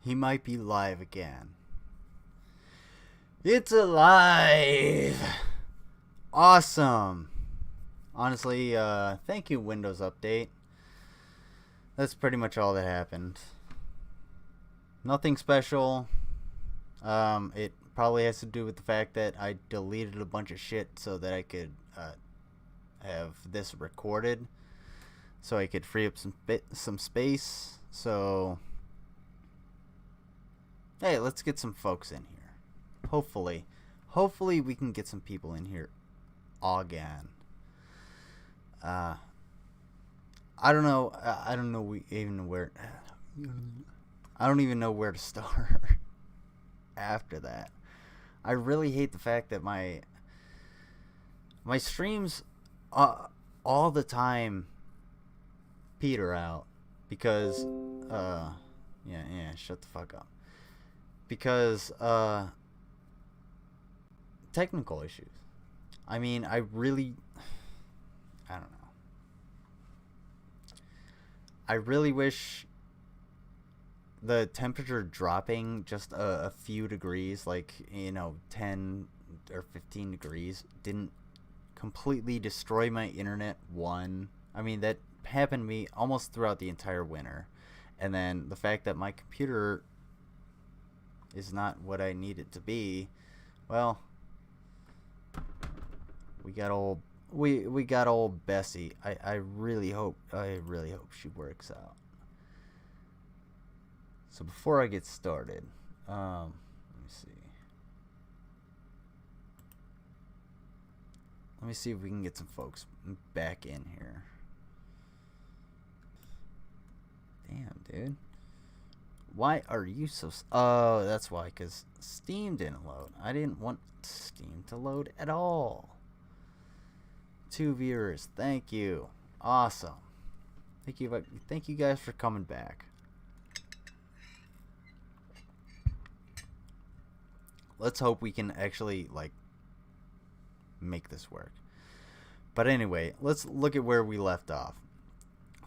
He might be live again. It's alive! Awesome! Honestly, thank you, Windows Update. That's pretty much all that happened. Nothing special. It probably has to do with the fact that I deleted a bunch of shit so that I could have this recorded, so I could free up some space. So, hey, let's get some folks in here. Hopefully we can get some people in here again. I don't know. I don't even know where to start after that. I really hate the fact that my streams all the time peter out because yeah, shut the fuck up. Because technical issues. I mean, I don't know. I really wish the temperature dropping just a few degrees, like, 10 or 15 degrees, didn't completely destroy my internet. I mean, that happened to me almost throughout the entire winter. And then the fact that my computer is not what I need it to be, well, we got old Bessie. I really hope she works out. So before I get started, let me see if we can get some folks back in here. Damn, dude. Why are you so... Oh, that's why, because Steam didn't load. I didn't want Steam to load at all. 2 viewers. Thank you. Awesome. Thank you guys for coming back. Let's hope we can actually, make this work. But anyway, let's look at where we left off.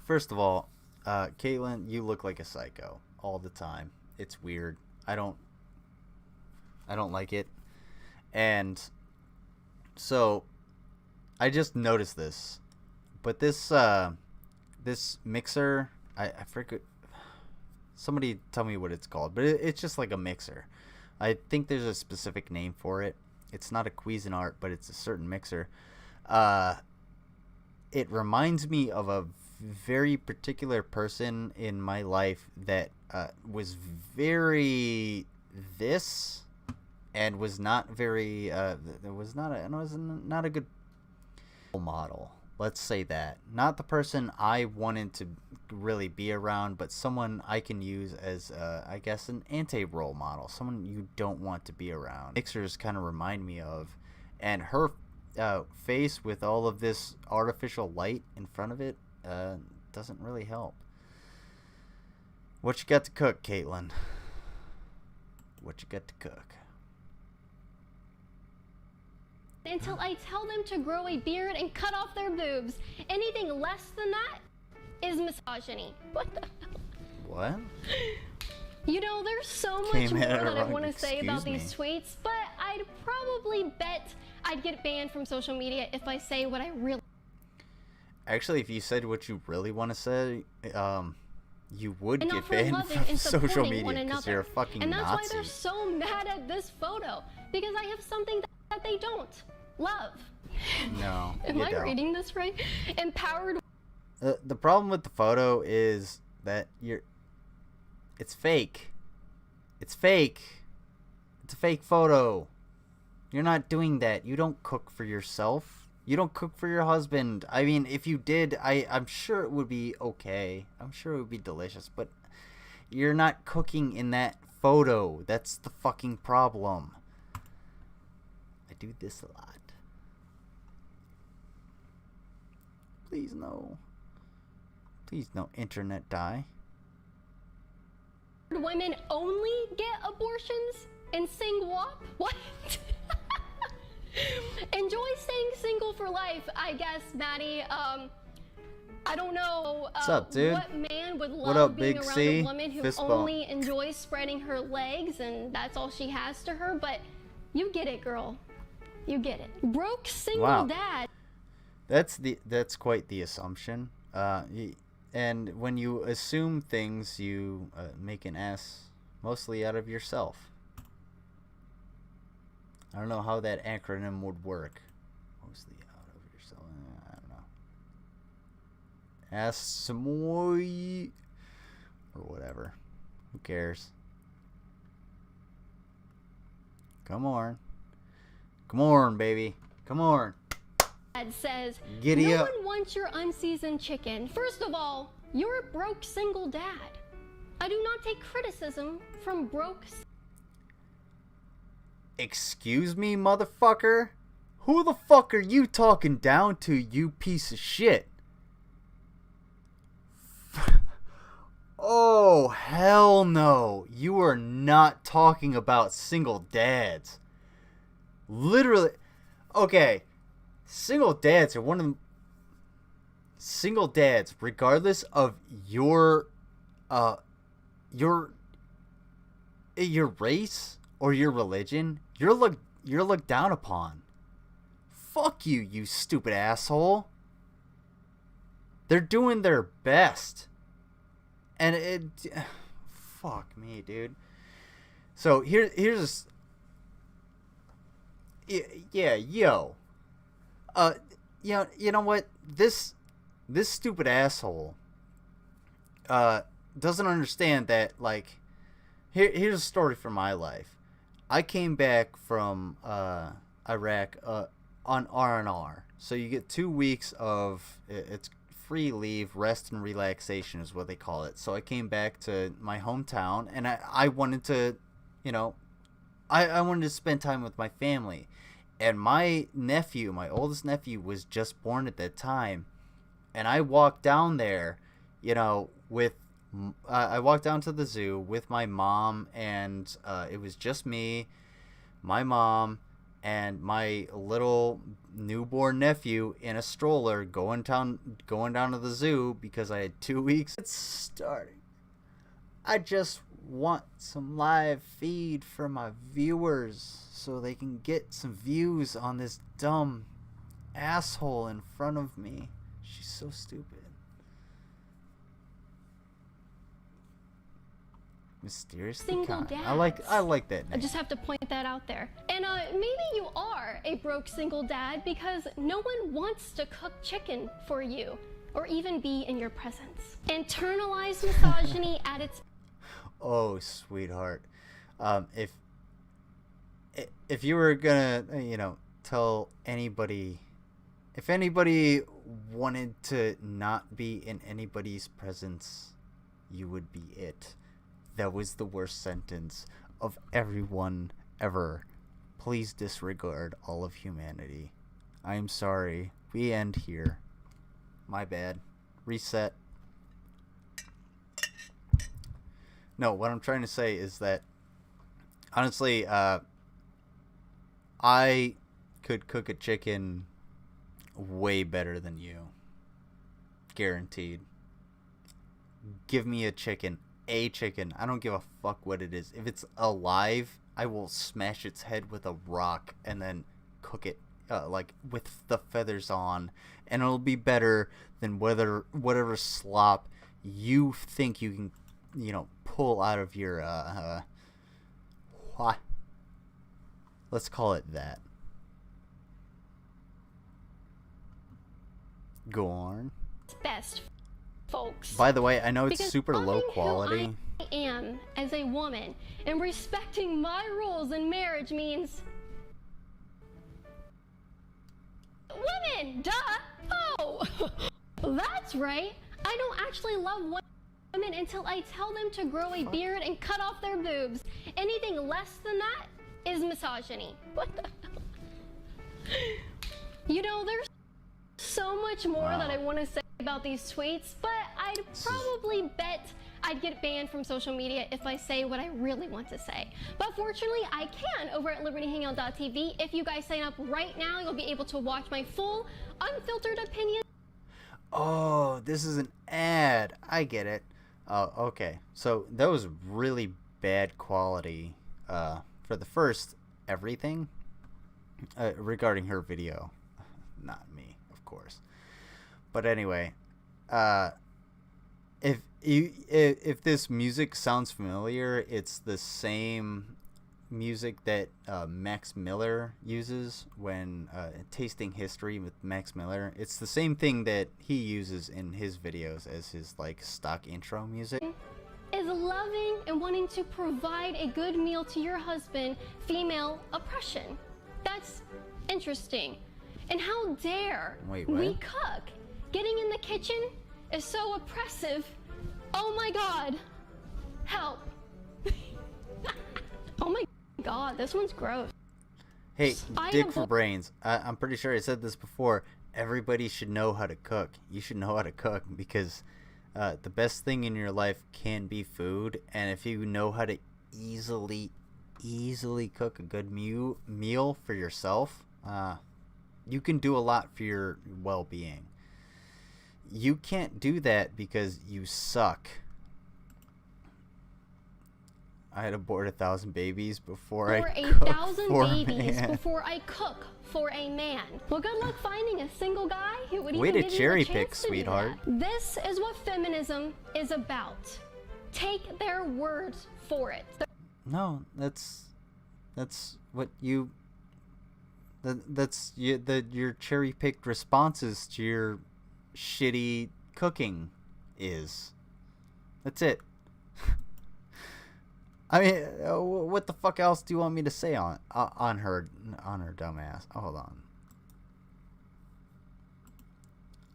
First of all, Kaitlyn, you look like a psycho all the time. It's weird. I don't like it. And so I just noticed this. But this mixer, I forget. Somebody tell me what it's called, but it's just like a mixer. I think there's a specific name for it. It's not a Cuisinart, but it's a certain mixer. It reminds me of a very particular person in my life that was very this and was not very was not a good model. Let's say that. Not the person I wanted to really be around, but someone I can use as, I guess, an anti-role model. Someone you don't want to be around. Mixers kind of remind me of. And her face with all of this artificial light in front of it doesn't really help. What you got to cook, Kaitlyn? What you got to cook? Until I tell them to grow a beard and cut off their boobs. Anything less than that is misogyny. What the hell? What? There's so much more that I want to say about these tweets, but I'd probably bet I'd get banned from social media if I say what I really... Actually, if you said what you really want to say, you would get banned from social media because you're a fucking Nazi. And that's why they're so mad at this photo, because I have something that they don't love. No, Am I reading this right? Empowered. The problem with the photo is that it's fake. It's fake. It's a fake photo. You're not doing that. You don't cook for yourself. You don't cook for your husband. I mean, if you did, I'm sure it would be okay. I'm sure it would be delicious, but you're not cooking in that photo. That's the fucking problem. I do this a lot. Please no. Please no internet die. Women only get abortions and sing WAP? What? Enjoy staying single for life, I guess, Maddie. I don't know What's up, dude? what man would What love up, being Big around C? a woman who Fist bump. only enjoys spreading her legs and that's all she has to her, but you get it, girl. You get it. Broke single Wow. dad. That's quite the assumption. And when you assume things, you make an ass mostly out of yourself. I don't know how that acronym would work. Mostly out of yourself. I don't know. Ask some more or whatever. Who cares? Come on. Come on, baby. Come on. Dad says, Giddy no up. one wants your unseasoned chicken. First of all, you're a broke single dad. I do not take criticism from broke. Excuse me, motherfucker? Who the fuck are you talking down to, you piece of shit? Oh, hell no. You are not talking about single dads. Literally. Okay. Single dads are one of the... Single dads, regardless of your race or your religion, you're looked down upon. Fuck you, you stupid asshole. They're doing their best. And it... Fuck me, dude. So, here's... Yeah, yo. You know what? This stupid asshole doesn't understand that, like... Here's a story from my life. I came back from Iraq on R&R. So you get 2 weeks of... It's free leave, rest and relaxation is what they call it. So I came back to my hometown, and I wanted to, you know... I wanted to spend time with my family. And my nephew, my oldest nephew, was just born at that time. And I walked down there, you know, with... I walked down to the zoo with my mom, and it was just me, my mom, and my little newborn nephew in a stroller going down to the zoo because I had 2 weeks. It's starting. I just want some live feed for my viewers so they can get some views on this dumb asshole in front of me. She's so stupid. Mysteriously kind. I like that name. I just have to point that out there. And maybe you are a broke single dad because no one wants to cook chicken for you or even be in your presence. Internalized misogyny at its... Oh, sweetheart. If you were gonna, you know, tell anybody, if anybody wanted to not be in anybody's presence, you would be it. That was the worst sentence of everyone ever. Please disregard all of humanity. I am sorry. We end here. My bad. Reset. No, what I'm trying to say is that, honestly, I could cook a chicken way better than you. Guaranteed. Give me a chicken. A chicken. I don't give a fuck what it is. If it's alive, I will smash its head with a rock and then cook it like with the feathers on, and it'll be better than whatever slop you think you can, you know, pull out of your what? Let's call it that. Go on. Best, folks. By the way, I know it's because super low quality. Who I am as a woman and respecting my rules in marriage means women, duh. Oh, that's right. I don't actually love women until I tell them to grow a beard and cut off their boobs. Anything less than that is misogyny. What the hell? You know, there's so much more that I want to say about these tweets, but I'd probably bet I'd get banned from social media if I say what I really want to say. But fortunately, I can over at libertyhangout.tv. If you guys sign up right now, you'll be able to watch my full, unfiltered opinion. Oh, this is an ad. I get it. Oh, okay. So that was really bad quality for the first everything regarding her video. Not me, of course. But anyway, if this music sounds familiar, it's the same music that Max Miller uses when tasting history with Max Miller. It's the same thing that he uses in his videos as his like stock intro music. Is loving and wanting to provide a good meal to your husband female oppression? That's interesting. And how dare we cook? Getting in the kitchen is so oppressive. Oh my God. Help. Oh my God, this one's gross. Hey, Dick for Brains. I'm pretty sure I said this before. Everybody should know how to cook. You should know how to cook because the best thing in your life can be food. And if you know how to easily cook a good meal for yourself, you can do a lot for your well-being. You can't do that because you suck. I had to abort 1,000 babies before I cook 1,000 for babies a man. before I cook for a man. Well, good luck finding a single guy who would Way even to give cherry you the pick, chance to do sweetheart. that. This is what feminism is about. Take their words for it. No, that's what you. That's your cherry picked responses to your shitty cooking is. That's it. I mean, what the fuck else do you want me to say on her dumbass? Oh, hold on.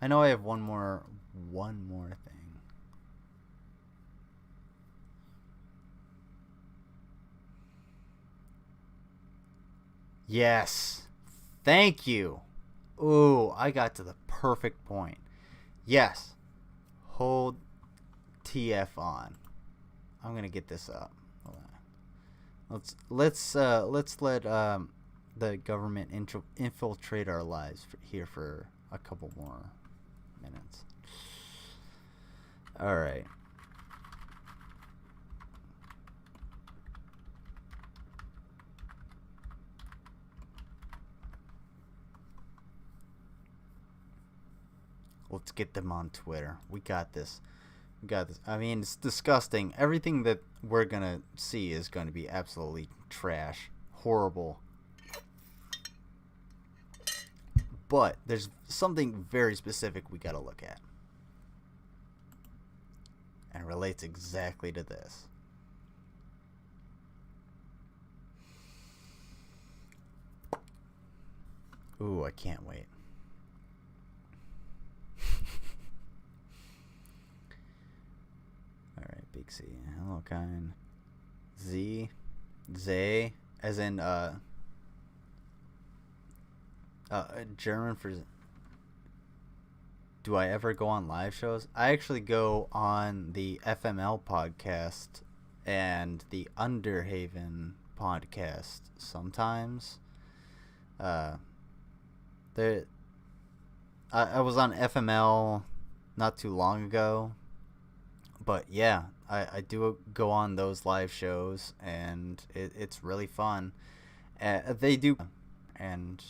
I know I have one more thing. Yes. Thank you. Ooh, I got to the perfect point. Yes. Hold TF on. I'm going to get this up. Hold on. Let's let the government infiltrate our lives here for a couple more minutes. All right. Let's get them on Twitter. We got this. We got this. I mean, it's disgusting. Everything that we're going to see is going to be absolutely trash. Horrible. But there's something very specific we got to look at. And it relates exactly to this. Ooh, I can't wait. Alright, big C. Hello, kind. Z. Zay. As in, German for... Do I ever go on live shows? I actually go on the FML podcast and the Underhaven podcast sometimes. I was on FML not too long ago. But yeah, I do go on those live shows, and it's really fun. They do, and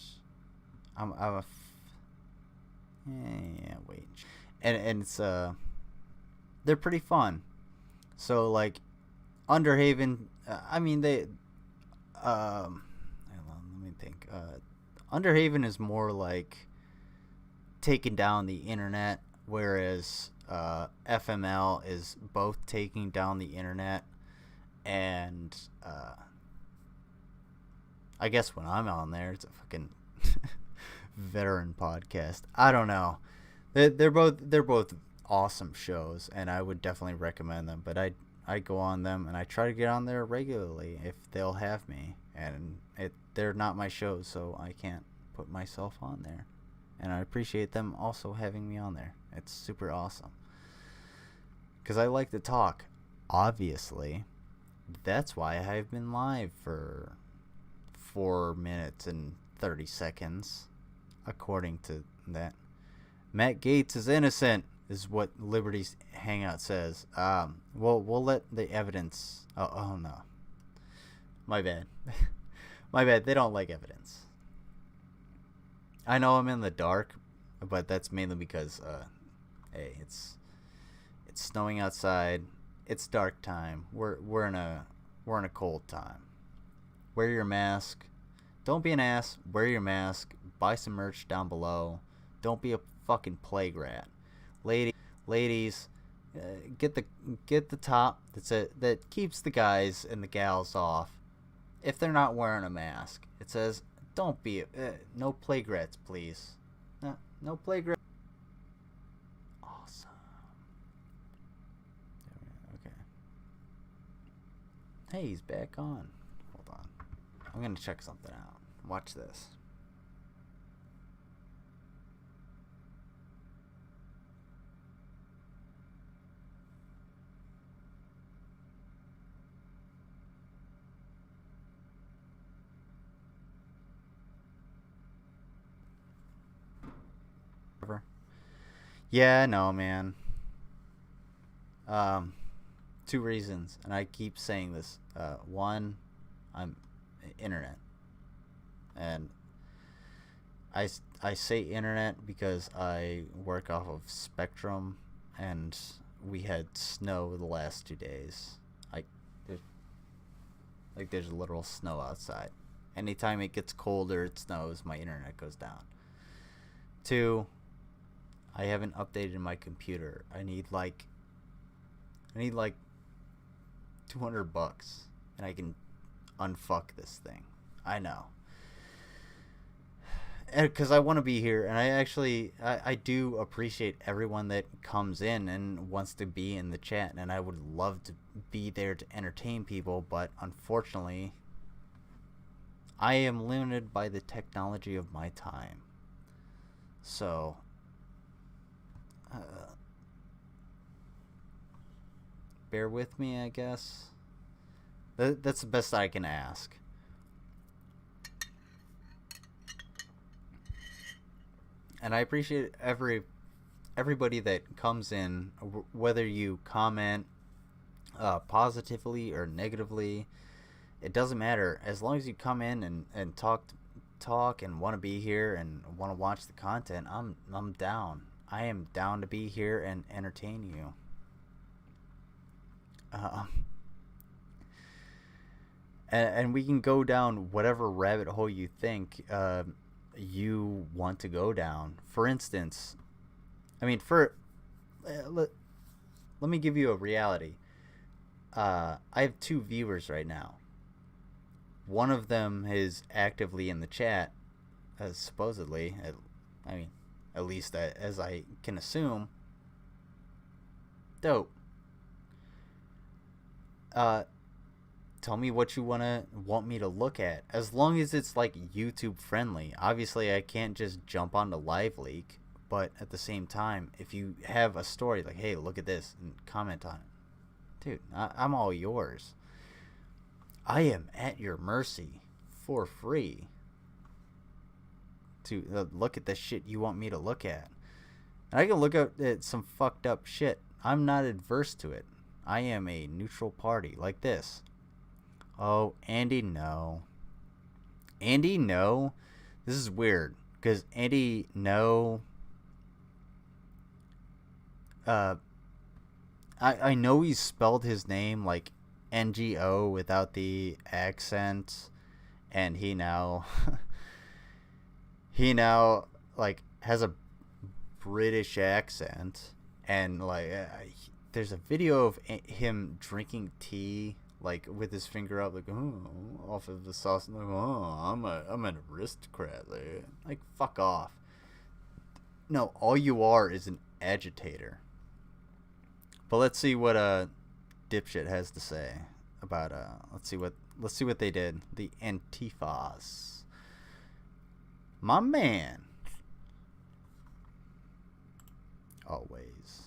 wait, and it's they're pretty fun. So like, Underhaven, I mean they, let me think. Underhaven is more like taking down the internet, whereas FML is both taking down the internet and I guess when I'm on there, it's a fucking veteran podcast. I don't know. They're both awesome shows, and I would definitely recommend them. But I go on them, and I try to get on there regularly if they'll have me. And they're not my shows, so I can't put myself on there. And I appreciate them also having me on there. It's super awesome. Because I like to talk, obviously. That's why I've been live for 4 minutes and 30 seconds, according to that. Matt Gaetz is innocent. is what Liberty's Hangout says. We'll let the evidence. Oh no, my bad. My bad. They don't like evidence. I know I'm in the dark, but that's mainly because hey, it's snowing outside. It's dark time. We're in a cold time. Wear your mask. Don't be an ass. Wear your mask. Buy some merch down below. Don't be a fucking plague rat. Ladies, get the top that keeps the guys and the gals off. If they're not wearing a mask, it says don't be no plague rats, please. No plague rats. Awesome. Okay. Hey, he's back on. Hold on. I'm gonna check something out. Watch this. Yeah, no, man. 2 reasons, and I keep saying this. One, I'm internet, and I say internet because I work off of Spectrum, and we had snow the last 2 days. There's literal snow outside. Anytime it gets colder, it snows, my internet goes down. 2, I haven't updated my computer. I need like $200, and I can unfuck this thing. I know. Because I want to be here, and I do appreciate everyone that comes in and wants to be in the chat, and I would love to be there to entertain people, but unfortunately, I am limited by the technology of my time. So, bear with me, I guess. That's the best I can ask. And I appreciate everybody that comes in, whether you comment positively or negatively. It doesn't matter. As long as you come in and talk and want to be here and want to watch the content, I'm down. I am down to be here and entertain you. And we can go down whatever rabbit hole you think you want to go down. For instance, I mean, let me give you a reality. I have 2 viewers right now. One of them is actively in the chat, supposedly. I mean, at least as I can assume. Dope. Tell me what you want me to look at, as long as it's like YouTube friendly. Obviously, I can't just jump onto Live Leak, but at the same time, if you have a story like, hey, look at this, and comment on it, dude, I'm all yours. I am at your mercy for free to look at the shit you want me to look at. And I can look at some fucked up shit. I'm not adverse to it. I am a neutral party, like this. Oh, Andy, no. Andy, no. This is weird, because Andy, no. I know he spelled his name like NGO without the accent, and he now like has a British accent, and like there's a video of him drinking tea, like with his finger up, like, oh, off of the sauce, and like, oh, I'm an aristocrat. Like, fuck off. No, all you are is an agitator. But let's see what dipshit has to say about let's see what they did. The Antifas. My man. Always.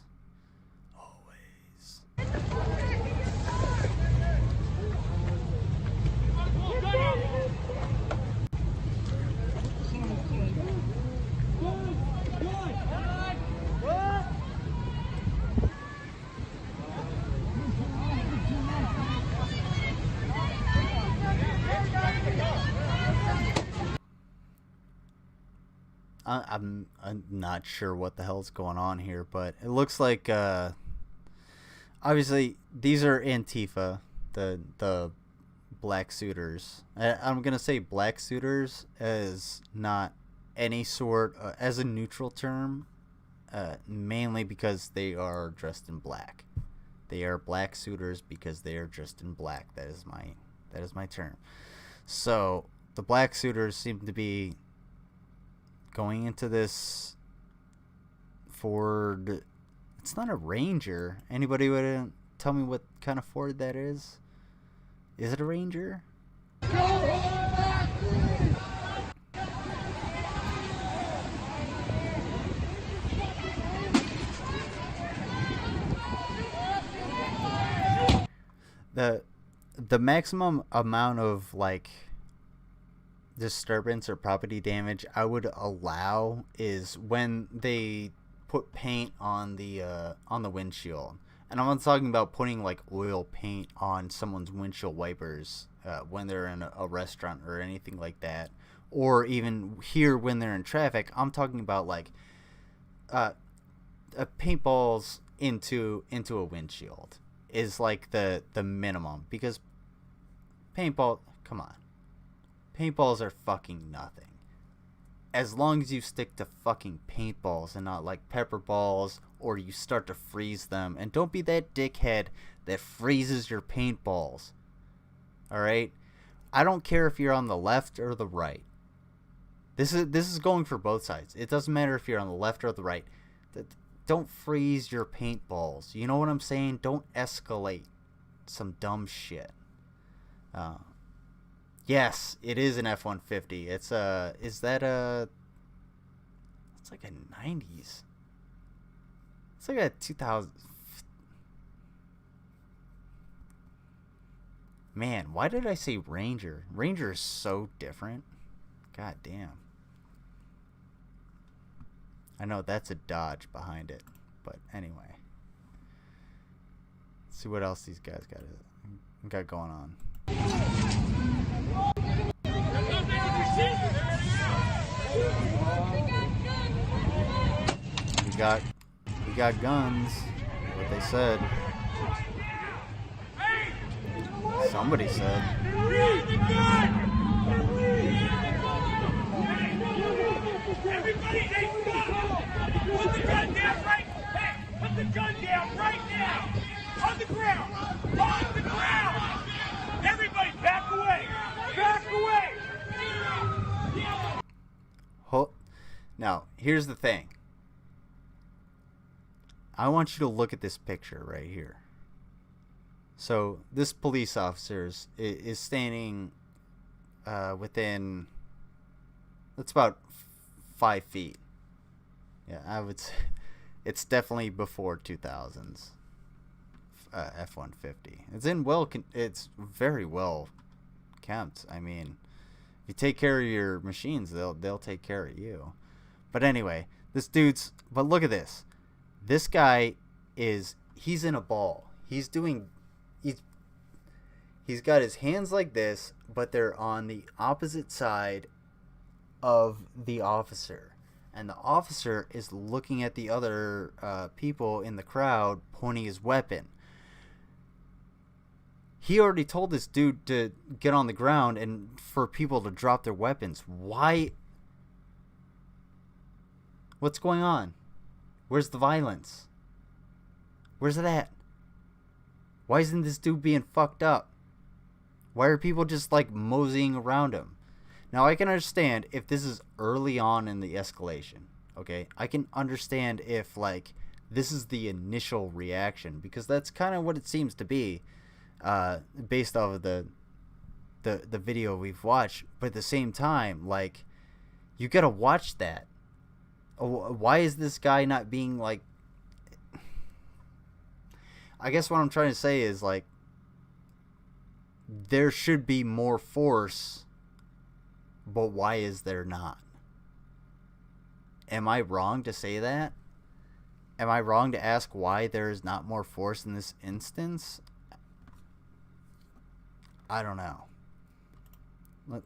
I'm not sure what the hell's going on here, but it looks like obviously these are Antifa, the black suitors. I'm gonna say black suitors as not any sort as a neutral term, mainly because they are dressed in black. They are black suitors because they are dressed in black. That is my term. So the black suitors seem to be going into this Ford. It's not a Ranger. Anybody would tell me what kind of Ford that is? Is it a Ranger? The maximum amount of like disturbance or property damage I would allow is when they put paint on the windshield. And I'm not talking about putting like oil paint on someone's windshield wipers when they're in a restaurant or anything like that, or even here when they're in traffic. I'm talking about like paintballs into a windshield is like the minimum, because paintballs are fucking nothing. As long as you stick to fucking paintballs and not like pepper balls, or you start to freeze them. And don't be that dickhead that freezes your paintballs. Alright? I don't care if you're on the left or the right. This is going for both sides. It doesn't matter if you're on the left or the right. Don't freeze your paintballs. You know what I'm saying? Don't escalate some dumb shit. Yes, it is an F-150. It's it's like a 90s. It's like a 2000. Man, why did I say Ranger? Ranger is so different. God damn. I know that's a Dodge behind it, but anyway. Let's see what else these guys got going on. We got guns. What they said. Somebody said. Everybody, hey, stop! Put the gun down right. Hey, put the gun down right now. On the ground. On the ground. Everybody, back away. Back away. Now, here's the thing. I want you to look at this picture right here. So, this police officer is standing within, that's about 5 feet. Yeah, I would say it's definitely before 2000s F-150. It's very well kept. I mean, if you take care of your machines, they'll take care of you. But anyway, but look at this. This guy he's in a ball. He's got his hands like this, but they're on the opposite side of the officer. And the officer is looking at the other people in the crowd, pointing his weapon. He already told this dude to get on the ground and for people to drop their weapons. Why? What's going on? Where's the violence? Where's it at? Why isn't this dude being fucked up? Why are people just like moseying around him? Now, I can understand if this is early on in the escalation, okay? I can understand if, like, this is the initial reaction, because that's kind of what it seems to be, based off of the video we've watched. But at the same time, like, you gotta watch that. Why is this guy not being, like... I guess what I'm trying to say is, like, there should be more force... But why is there not? Am I wrong to say that? Am I wrong to ask why there is not more force in this instance? I don't know.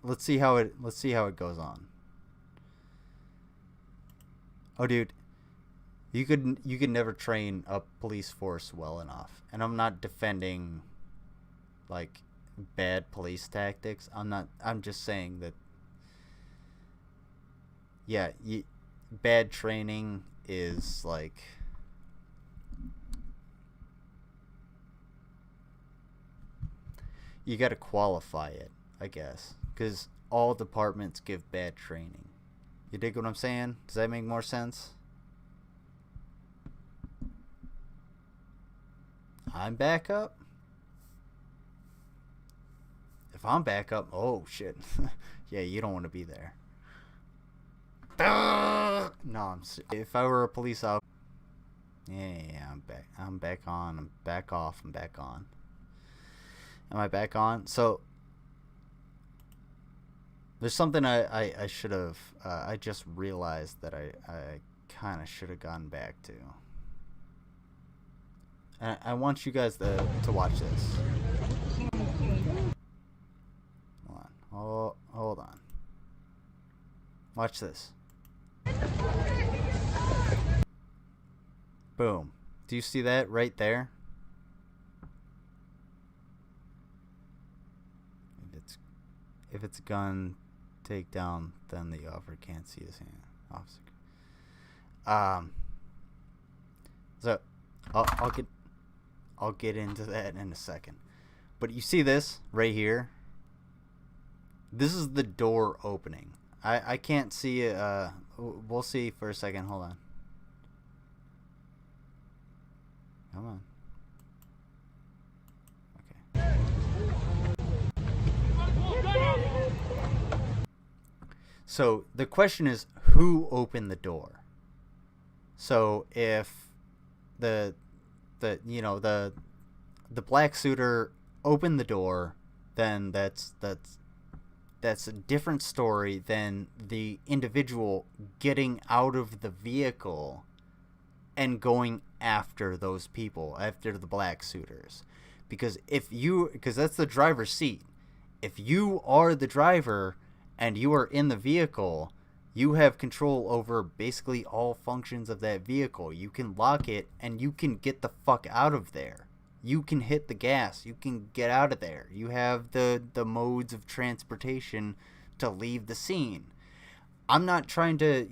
Let's see how it goes on. Oh, dude, you could never train a police force well enough. And I'm not defending like bad police tactics. I'm just saying that yeah, bad training is like you got to qualify it, I guess, cuz all departments give bad training. You dig what I'm saying? Does that make more sense? I'm back up. If I'm back up, oh shit. Yeah, you don't want to be there. No, if I were a police officer, yeah, I'm back. I'm back on. I'm back off. I'm back on. Am I back on? So there's something I should have. I just realized that I kind of should have gone back to. And I want you guys to watch this. Hold on. Oh, hold on. Watch this. Boom. Do you see that right there? If it's a gun takedown, then the officer can't see his hand. So I'll get into that in a second. But you see this right here? This is the door opening. I can't see it. We'll see for a second. Hold on. Come on. Okay. So the question is, who opened the door? So if the black suitor opened the door, then that's a different story than the individual getting out of the vehicle and going after those people, after the black suitors. Because that's the driver's seat. If you are the driver and you are in the vehicle, you have control over basically all functions of that vehicle. You can lock it and you can get the fuck out of there. You can hit the gas. You can get out of there. You have the modes of transportation to leave the scene. I'm not trying to,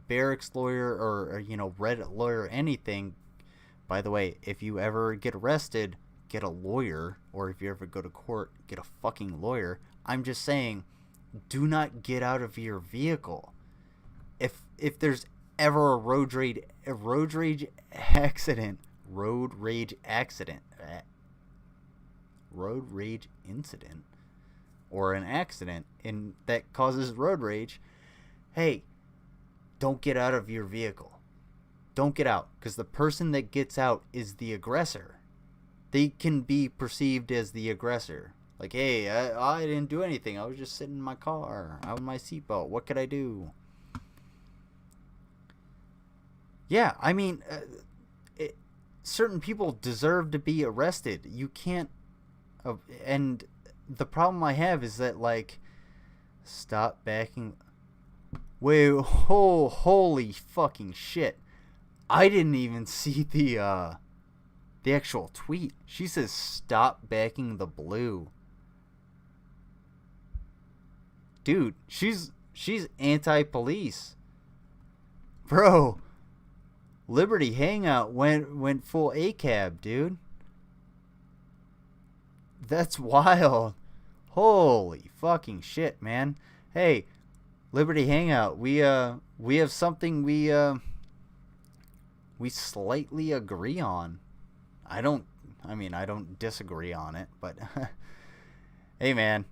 barracks lawyer or Reddit lawyer or anything. By the way, if you ever get arrested, get a lawyer. Or if you ever go to court, get a fucking lawyer. I'm just saying, do not get out of your vehicle. If there's ever a road rage incident, or an accident that causes road rage, hey, don't get out of your vehicle. Don't get out, because the person that gets out is the aggressor. They can be perceived as the aggressor. Like, hey, I didn't do anything. I was just sitting in my car. I had my seatbelt. What could I do? Yeah, I mean, certain people deserve to be arrested. You can't... and the problem I have is that, like... Stop backing... Wait, holy fucking shit. I didn't even see the actual tweet. She says, stop backing the blue. Dude, she's anti-police. Bro, Liberty Hangout went full ACAB, dude. That's wild. Holy fucking shit, man. Hey, Liberty Hangout, we have something we slightly agree on. I don't disagree on it, but hey, man.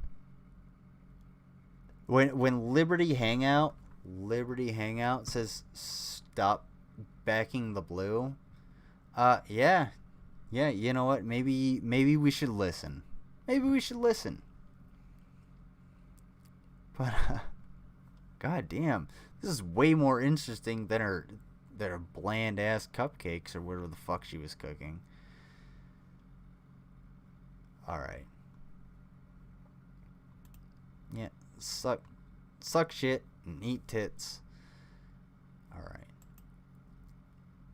When Liberty Hangout says stop backing the blue, yeah, you know what? Maybe we should listen. But god damn, this is way more interesting than her bland ass cupcakes or whatever the fuck she was cooking. All right. Yeah, suck shit and eat tits. All right.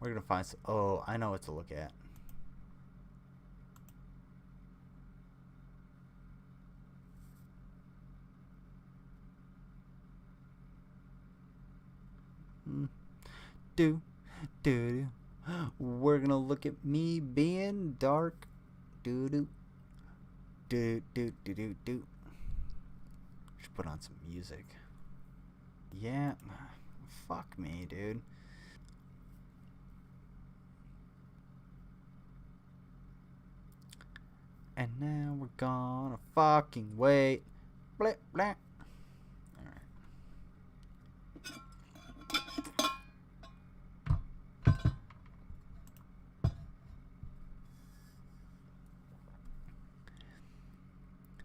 We're gonna find some. Oh, I know what to look at. Do, do, do. We're gonna look at me being dark. Do, do, do, do, do, do, do. Should put on some music. Yeah, fuck me, dude. And now we're gonna fucking wait. Blah, blah. Alright.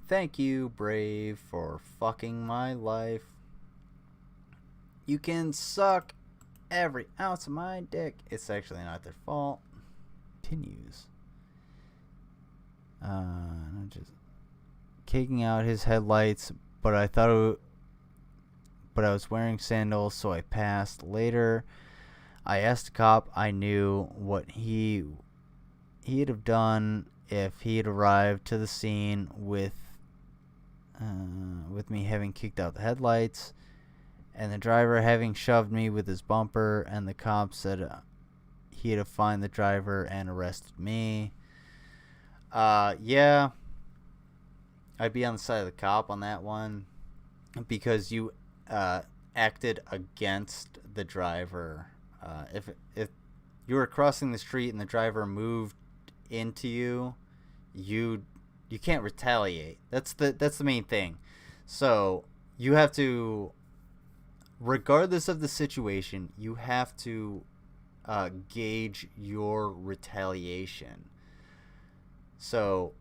Thank you, Brave, for fucking my life. You can suck every ounce of my dick. It's actually not their fault. Continues. Just kicking out his headlights, but I thought but I was wearing sandals, so I passed. Later, I asked the cop I knew what he'd have done if he had arrived to the scene with me having kicked out the headlights and the driver having shoved me with his bumper, and the cop said he'd have fined the driver and arrested me. Yeah, I'd be on the side of the cop on that one, because you acted against the driver. If you were crossing the street and the driver moved into you, you can't retaliate. That's the main thing. So you have to, regardless of the situation, you have to gauge your retaliation. So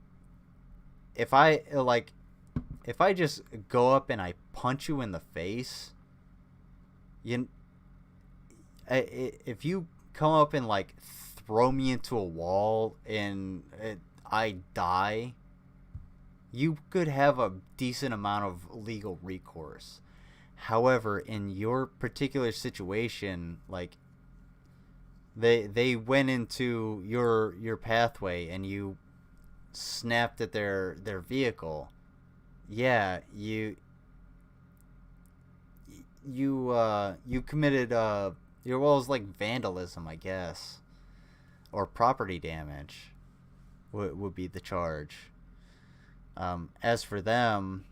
if I just go up and I punch you in the face, if you come up and like throw me into a wall and I die, you could have a decent amount of legal recourse. However, in your particular situation, like they went into your pathway and you snapped at their vehicle. Yeah, you committed it was like vandalism, I guess, or property damage would be the charge. As for them,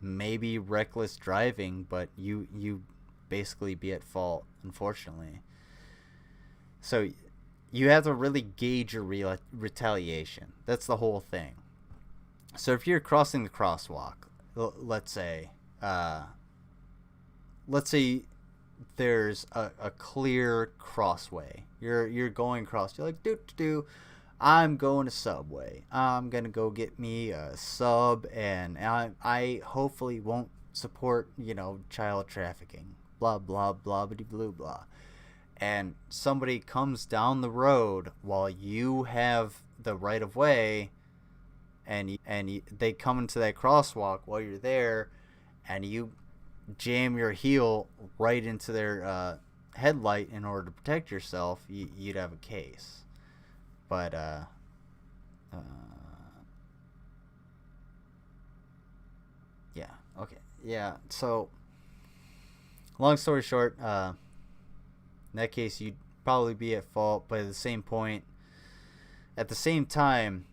maybe reckless driving, but you basically be at fault, unfortunately. So you have to really gauge your retaliation. That's the whole thing. So if you're crossing the crosswalk, let's say there's a clear crossway. You're going across. You're like, I'm going to Subway. I'm gonna go get me a sub, and I hopefully won't support child trafficking. Blah blah blah blah blah blah. And somebody comes down the road while you have the right of way, and they come into that crosswalk while you're there, and you jam your heel right into their headlight in order to protect yourself, you'd have a case. But yeah, okay, yeah. So long story short, in that case, you'd probably be at fault. But at the same time,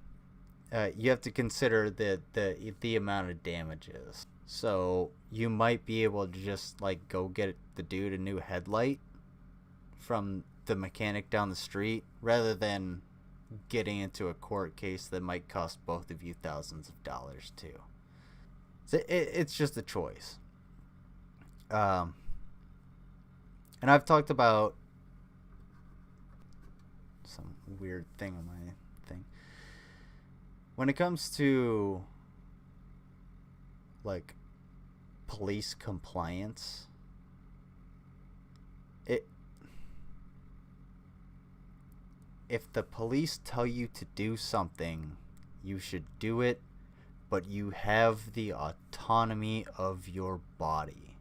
you have to consider the amount of damages. So you might be able to just like go get the dude a new headlight from the mechanic down the street, rather than getting into a court case that might cost both of you thousands of dollars too. So it's just a choice. And I've talked about some weird thing on my thing. When it comes to like police compliance, if the police tell you to do something, you should do it, but you have the autonomy of your body,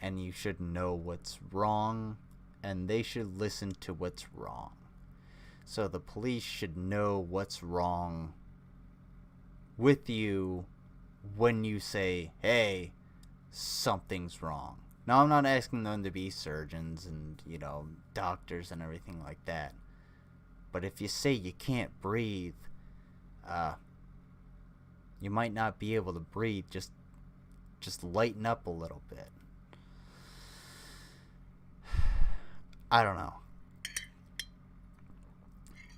and you should know what's wrong and they should listen to what's wrong. So the police should know what's wrong with you when you say, hey, something's wrong. Now, I'm not asking them to be surgeons and, doctors and everything like that. But if you say you can't breathe, you might not be able to breathe. Just lighten up a little bit. I don't know.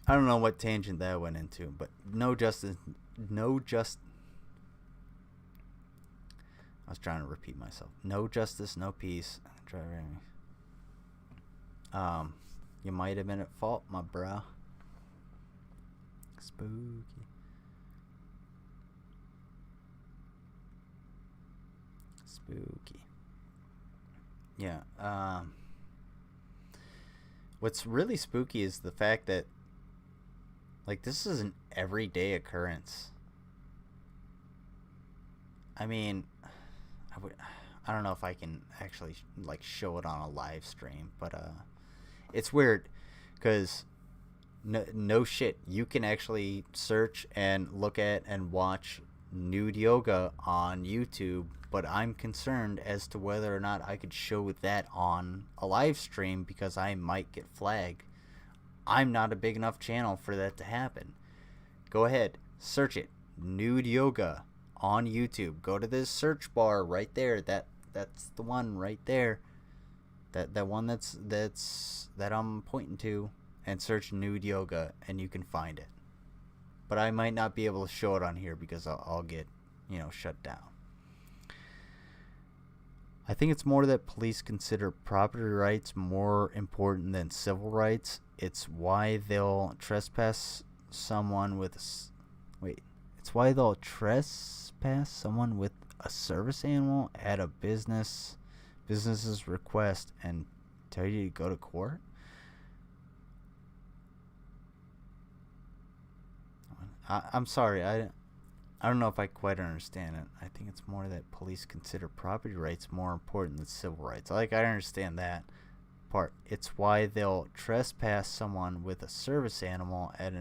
I don't know what tangent that went into, but no justice. I was trying to repeat myself. No justice, no peace. You might have been at fault, my bro. Spooky. Yeah. What's really spooky is the fact that, this is an everyday occurrence. I mean, I don't know if I can actually show it on a live stream, but it's weird because no shit, you can actually search and look at and watch nude yoga on YouTube, but I'm concerned as to whether or not I could show that on a live stream because I might get flagged. I'm not a big enough channel for that to happen. Go ahead, search it, nude yoga on YouTube. Go to this search bar right there. That's the one right there. That one that I'm pointing to, and search nude yoga and you can find it. But I might not be able to show it on here because I'll get, shut down. I think it's more that police consider property rights more important than civil rights. It's why they'll trespass someone with It's why they'll trespass someone with a service animal at a business's request and tell you to go to court. I'm sorry, I don't know if I quite understand it. I think it's more that police consider property rights more important than civil rights. I understand that part. It's why they'll trespass someone with a service animal at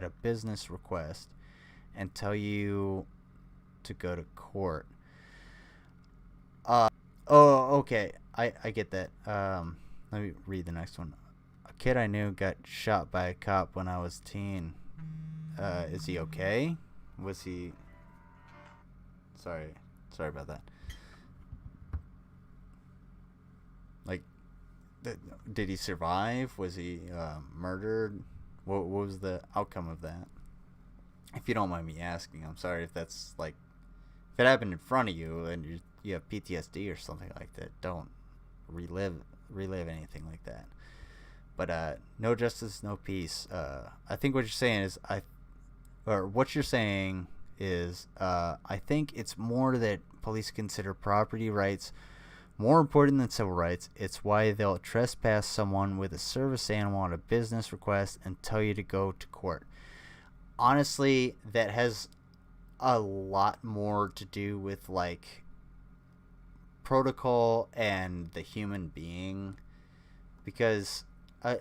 a business request and tell you to go to court. Okay. I get that. Let me read the next one. A kid I knew got shot by a cop when I was a teen. Is he okay? Was he... Sorry about that. Did he survive? Was he murdered? What was the outcome of that? If you don't mind me asking, I'm sorry if that's if it happened in front of you and you have PTSD or something like that. Don't relive anything like that. But no justice, no peace. I think what you're saying is I think it's more that police consider property rights more important than civil rights. It's why they'll trespass someone with a service animal at a business request and tell you to go to court. Honestly, that has a lot more to do with protocol and the human being, because a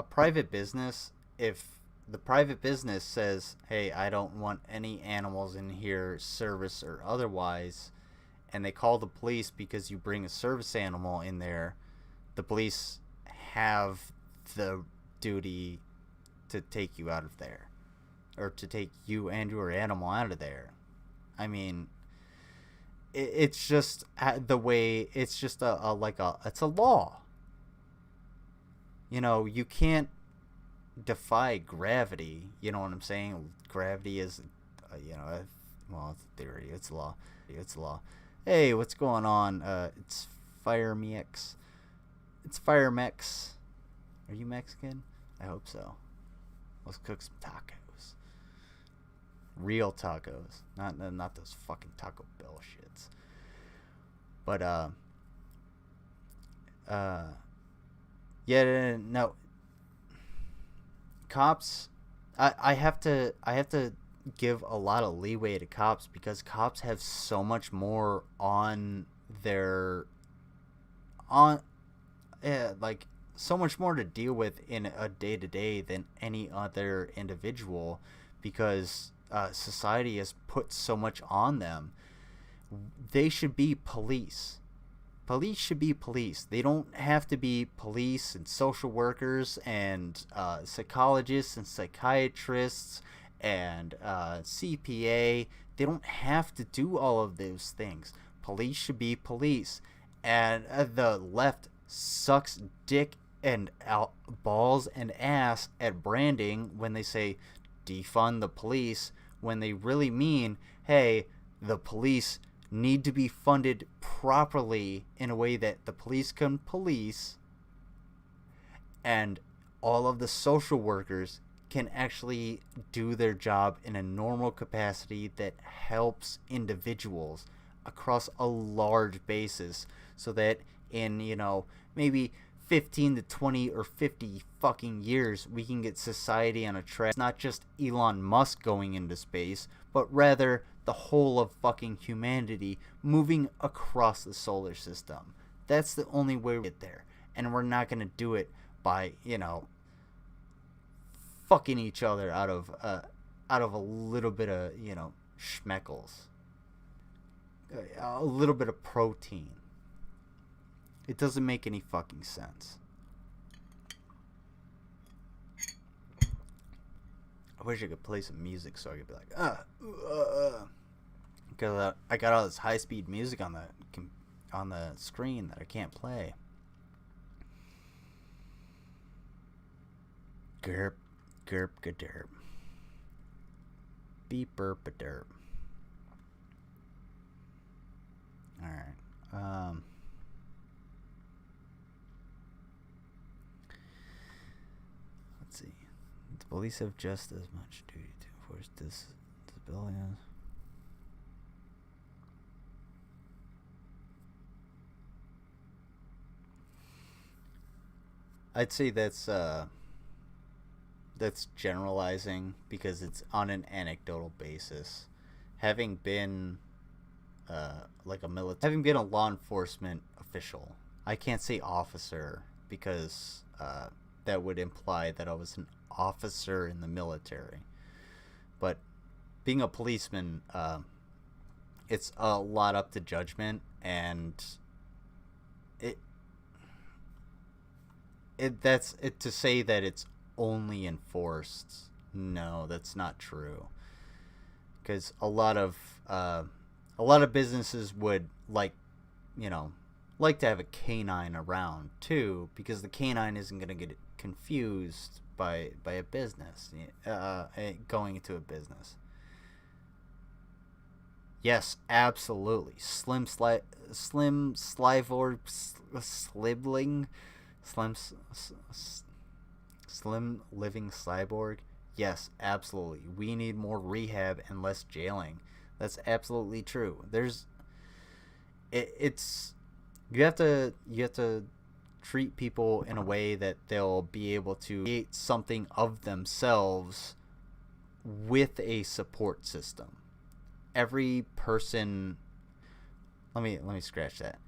private business, if the private business says, hey, I don't want any animals in here, service or otherwise, and they call the police because you bring a service animal in there, the police have the duty to take you out of there, or to take you and your animal out of there. I mean, it's just the way, it's just it's a law. You can't defy gravity. You know what I'm saying? Gravity is, well, it's a theory. It's a law. It's a law. Hey, what's going on? It's Fire Mex. It's Fire Mex. Are you Mexican? I hope so. Let's cook some tacos. Real tacos. Not those fucking Taco Bell shits. But, yeah, no. Cops, I have to give a lot of leeway to cops because cops have so much more on like so much more to deal with in a day to day than any other individual, because society has put so much on them. They should be police. Police should be police. They don't have to be police and social workers and psychologists and psychiatrists and CPA. They don't have to do all of those things. Police should be police. And the left sucks dick and balls and ass at branding when they say defund the police, when they really mean, hey, the police need to be funded properly in a way that the police can police, and all of the social workers can actually do their job in a normal capacity that helps individuals across a large basis, so that in, you know, maybe 15 to 20 or 50 fucking years we can get society on a track. It's not just Elon Musk going into space, but rather the whole of fucking humanity moving across the solar system. That's the only way we get there. And we're not going to do it by, you know, fucking each other out of a little bit of, you know, schmeckles. A little bit of protein. It doesn't make any fucking sense. I wish I could play some music so I could be like, because I got all this high-speed music on the screen that I can't play. Gerp, gerp, gaderp. Beep, burp, a derp. Alright. Let's see. The police have just as much duty to enforce disability. I'd say that's generalizing because it's on an anecdotal basis. Having been having been a law enforcement official, I can't say officer because that would imply that I was an officer in the military. But being a policeman, it's a lot up to judgment, and that's to say that it's only enforced. No, that's not true. Because a lot of businesses would like to have a canine around too, because the canine isn't going to get confused by a business going into a business. Yes, absolutely. Slim living cyborg. Yes, absolutely. We need more rehab and less jailing. That's absolutely true. You have to treat people in a way that they'll be able to create something of themselves with a support system. Every person, let me scratch that.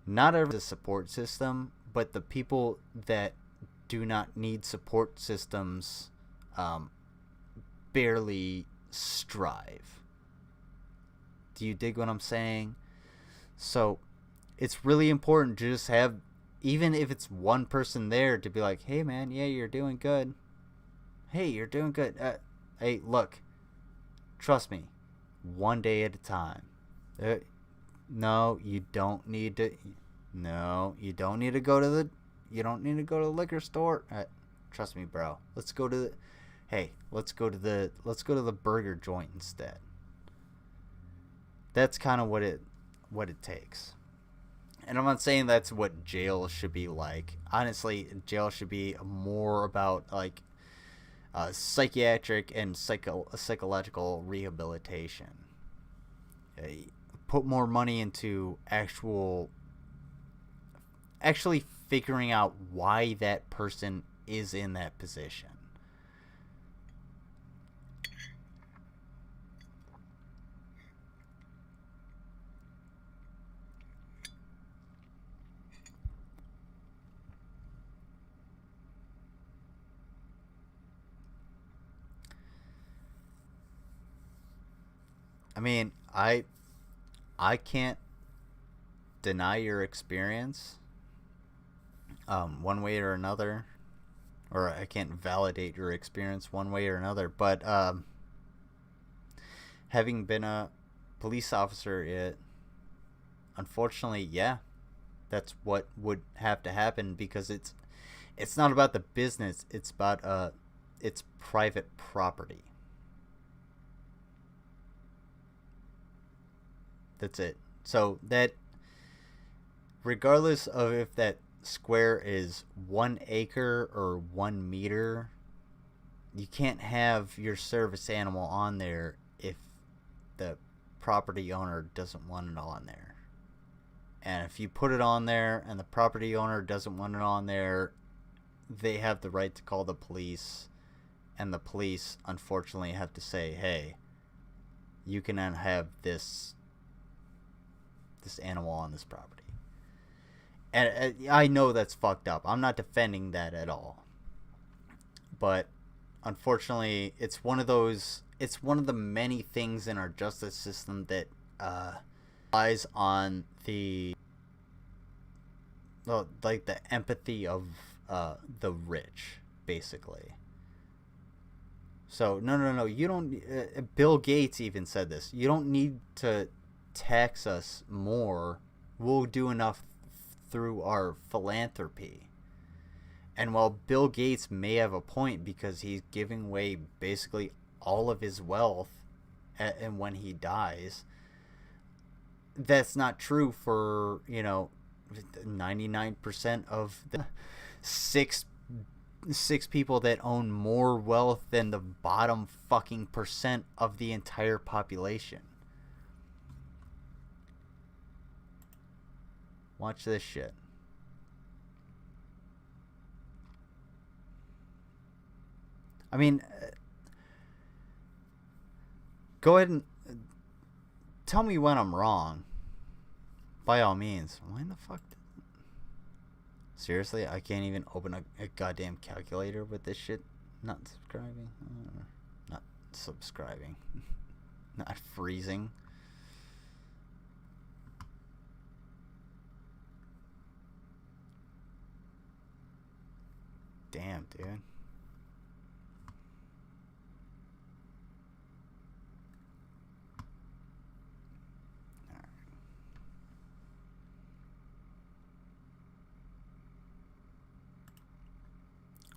Not every support system, but the people that do not need support systems barely strive. Do you dig what I'm saying? So it's really important to just have, even if it's one person there, to be like, hey man, yeah, you're doing good. Hey, you're doing good. Hey, look, trust me, one day at a time. No, you don't need to. No, you don't need to go to the. You don't need to go to the liquor store. Trust me, bro. Let's go to the. Hey, let's go to the burger joint instead. That's kind of what it takes. And I'm not saying that's what jail should be like. Honestly, jail should be more about like psychiatric and psychological rehabilitation. Put more money into actually figuring out why that person is in that position. I mean, I can't deny your experience, one way or another, or I can't validate your experience one way or another. But having been a police officer, unfortunately, yeah, that's what would have to happen, because it's not about the business, it's about it's private property. That's it. So that, regardless of if that square is 1 acre or 1 meter, you can't have your service animal on there if the property owner doesn't want it on there. And if you put it on there and the property owner doesn't want it on there, they have the right to call the police, and the police unfortunately have to say, hey, you cannot have this animal on this property. And I know that's fucked up. I'm not defending that at all. But unfortunately, it's one of the many things in our justice system that relies on the empathy of the rich, basically. So no, you don't. Bill Gates even said this. You don't need to tax us more. We'll do enough through our philanthropy. And while Bill Gates may have a point, because he's giving away basically all of his wealth and when he dies, that's not true for 99% of the six people that own more wealth than the bottom fucking percent of the entire population. Watch this shit. I mean, go ahead and tell me when I'm wrong. By all means. Why in the fuck? Seriously, I can't even open a goddamn calculator with this shit. Not subscribing. Not subscribing. Not freezing. Damn, dude. Alright.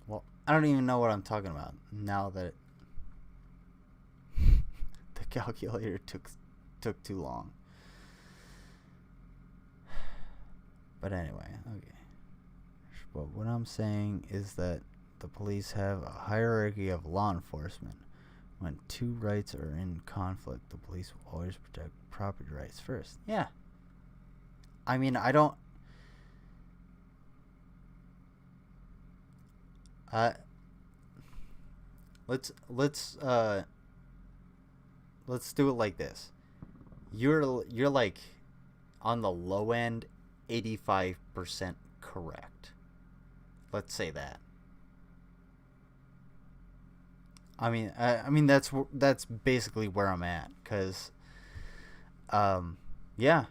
Well, I don't even know what I'm talking about now that the calculator took too long. But anyway, okay. But what I'm saying is that the police have a hierarchy of law enforcement. When two rights are in conflict, the police will always protect property rights first. Yeah. I mean, I don't... Let's do it like this. You're like on the low end 85% correct. Let's say that. I mean that's basically where I'm at, cuz yeah.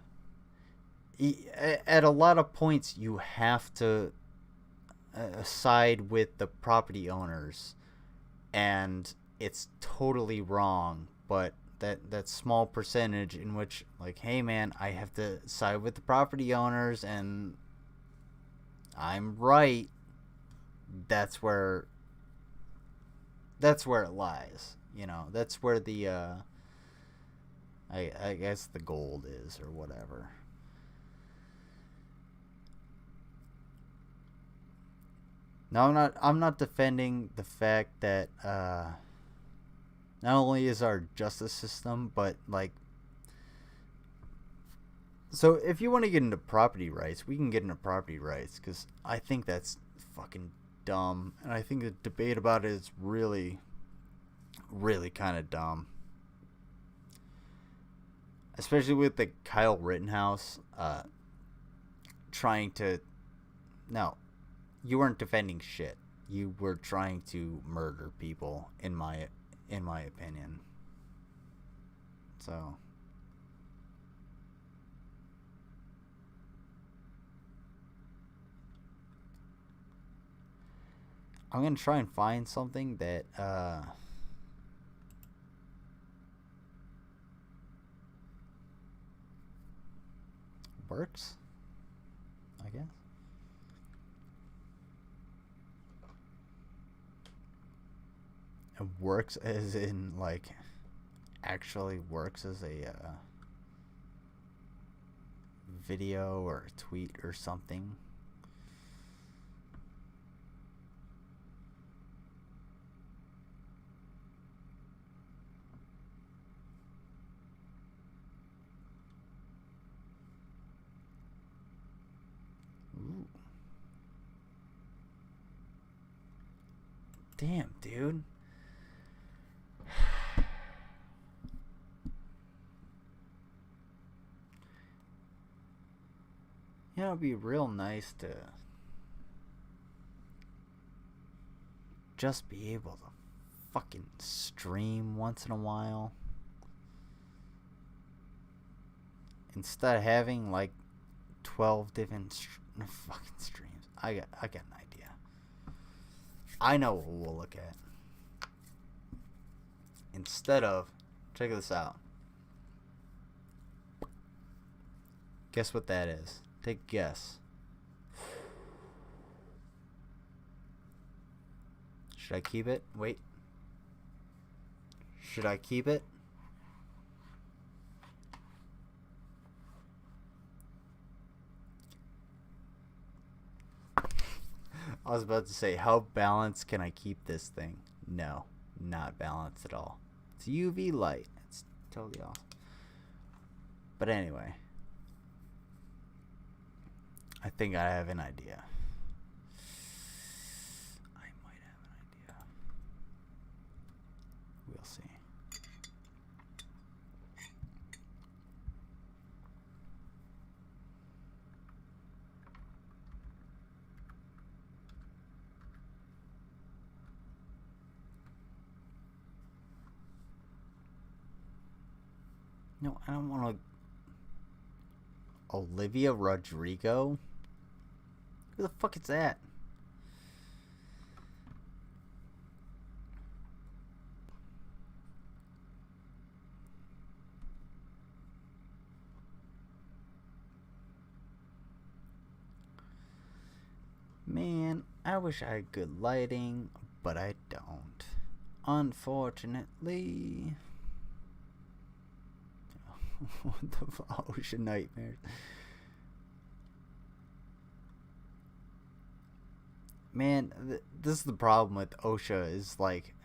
At a lot of points you have to side with the property owners, and it's totally wrong, but that small percentage in which, like, hey man, I have to side with the property owners and I'm right, that's where it lies, that's where the I guess the gold is, or whatever. Now, I'm not defending the fact that not only is our justice system, but like, so if you want to get into property rights, we can get into property rights, because I think that's fucking dumb, and I think the debate about it is really, really kind of dumb, especially with the Kyle Rittenhouse trying to... No, you weren't defending shit. You were trying to murder people, in my opinion. So I'm gonna try and find something that works, I guess. It works as in, like, actually works as a video or a tweet or something. Ooh. Damn, dude. You know, it'd be real nice to just be able to fucking stream once in a while. Instead of having like 12 different fucking streams. I got an idea. I know what we'll look at. Instead of, check this out. Guess what that is? Take a guess. Should I keep it? Wait. Should I keep it? I was about to say, how balanced can I keep this thing? No, not balanced at all. It's UV light. It's totally awesome. But anyway, I think I have an idea. I might have an idea. We'll see. No, I don't want to. Olivia Rodrigo? Who the fuck is that? Man, I wish I had good lighting, but I don't. Unfortunately. What the fuck? Ocean nightmares. Man, this is the problem with OSHA is like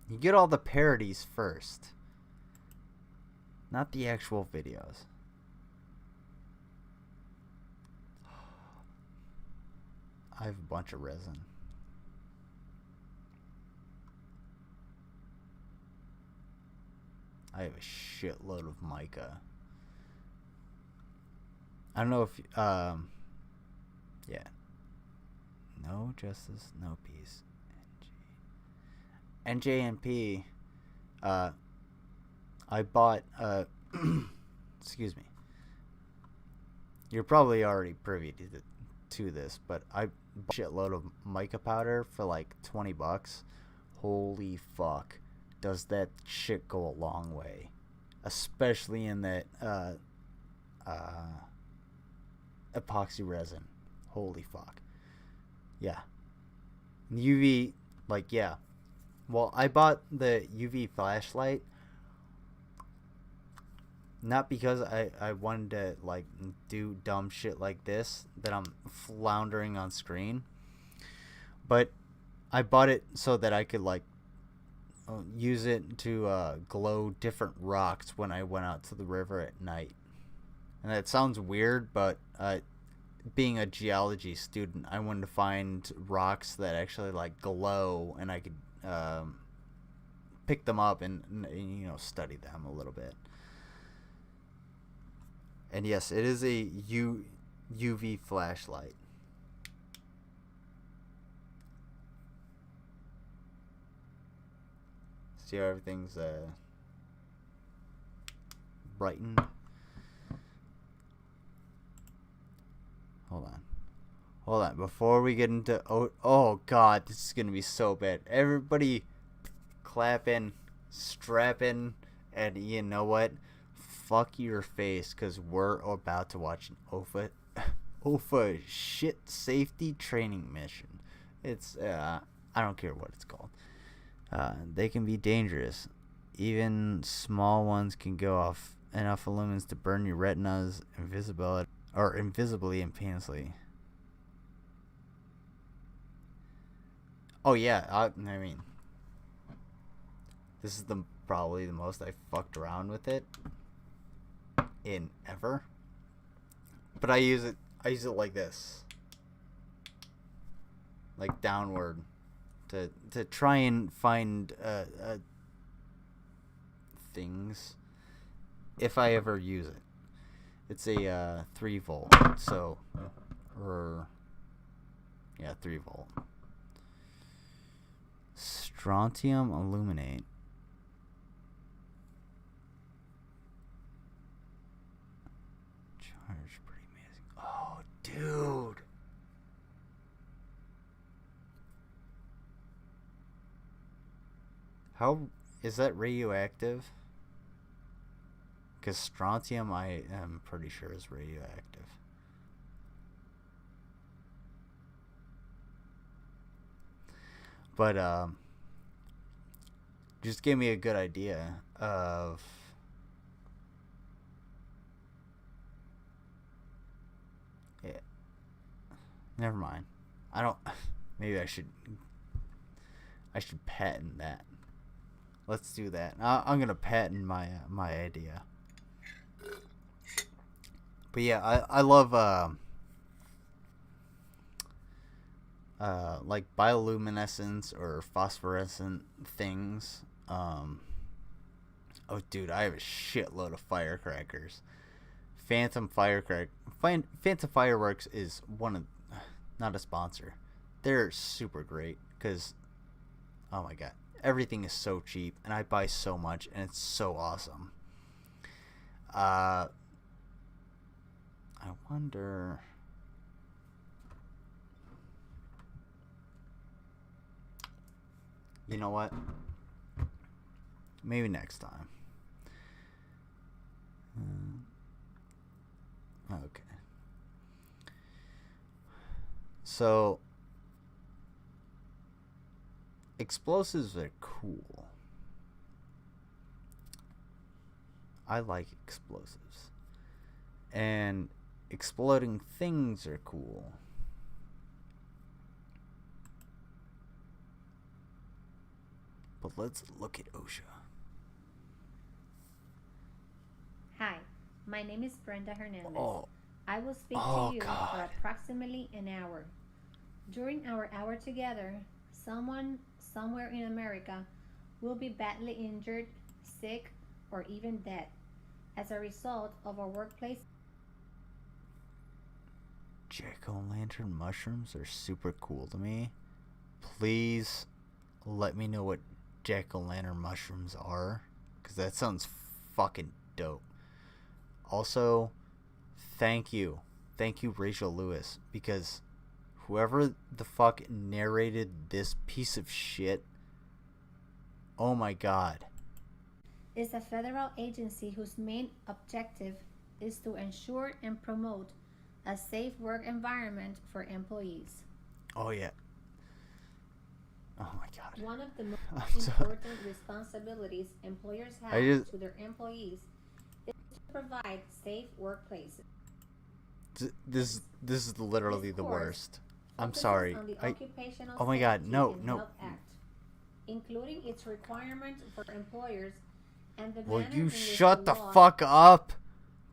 you get all the parodies first, not the actual videos. I have a bunch of resin. I have a shitload of mica. I don't know if yeah. No justice, no peace. NJMP. I bought excuse me. You're probably already privy to this, but I bought a shitload of mica powder for like $20. Holy fuck. Does that shit go a long way, especially in that epoxy resin. Holy fuck. Yeah. UV, like, yeah. Well, I bought the UV flashlight not because I wanted to like do dumb shit like this that I'm floundering on screen, but I bought it so that I could like use it to glow different rocks when I went out to the river at night. And that sounds weird, but being a geology student, I wanted to find rocks that actually like glow, and I could pick them up and you know, study them a little bit. And yes, it is a UV flashlight. See how everything's brightened. Hold on. Before we get into oh god, this is gonna be so bad. Everybody, clap in, strap in, and you know what? Fuck your face, cause we're about to watch an OFA shit safety training mission. It's I don't care what it's called. They can be dangerous. Even small ones can go off enough lumens to burn your retinas invisibly and painlessly. Oh yeah, I mean, this is probably the most I fucked around with it in ever. But I use it like this, like downward, to try and find things if I ever use it. It's a 3 volt, so 3 volt. Strontium illuminate. Charge, pretty amazing. Oh, dude. How is that radioactive? Because strontium, I am pretty sure, is radioactive. But just gave me a good idea of never mind. I don't. Maybe I should patent that. Let's do that. I'm gonna patent my idea. But yeah, I love like bioluminescence or phosphorescent things. Oh dude, I have a shitload of firecrackers. Phantom Fireworks is one of, not a sponsor. They're super great because, oh my god, everything is so cheap and I buy so much and it's so awesome. I wonder. You know what? Maybe next time. Okay. So, explosives are cool. I like explosives. And exploding things are cool. But let's look at OSHA. Hi, my name is Brenda Hernandez. Oh. I will speak to you God. for approximately an hour. During our hour together, someone somewhere in America will be badly injured, sick, or even dead as a result of our workplace. Jack-o'-lantern mushrooms are super cool to me. Please let me know what jack-o'-lantern mushrooms are, because that sounds fucking dope. Also, thank you Rachel Lewis, because whoever the fuck narrated this piece of shit, oh my god, Is a federal agency whose main objective is to ensure and promote a safe work environment for employees. oh yeah, oh my god. One of the most important responsibilities employers have to their employees is to provide safe workplaces. This is literally the worst. I'm Focuses sorry. on the Occupational Oh my god, Safety no, and no. Health Act, including its requirements for employers and the Will manner you in which shut the law fuck up,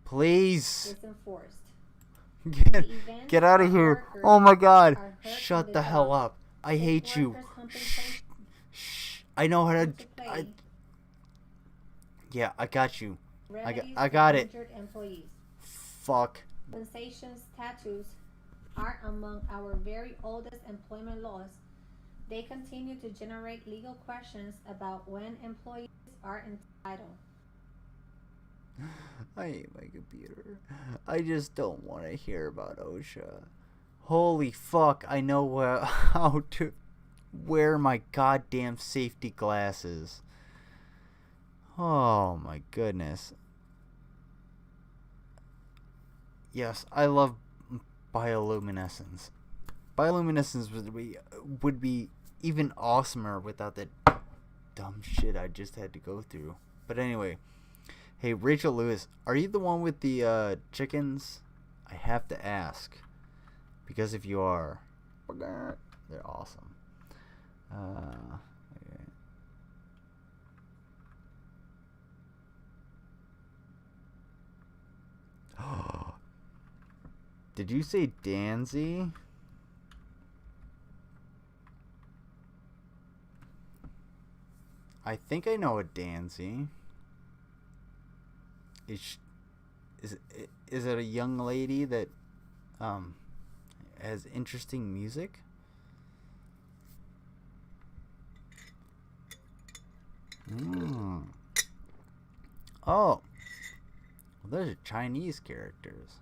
please? is enforced. Get out of here. Oh my god. Shut the hell job, up. I hate you. Workers' compensation Shh. I know how to. play Yeah, I got you. remedies I for got it. injured employees. Fuck. Compensation statutes are among our very oldest employment laws They continue to generate legal questions about when employees are entitled. I hate my computer. I just don't want to hear about OSHA. Holy fuck, I know how to wear my goddamn safety glasses. Oh my goodness. Yes, I love bioluminescence. Bioluminescence would be even awesomer without that dumb shit I just had to go through. But anyway, hey Rachel Lewis, are you the one with the chickens? I have to ask, because if you are, they're awesome. Okay. Did you say Danzy? I think I know a Danzy. Is it a young lady that has interesting music? Oh, well, those are Chinese characters.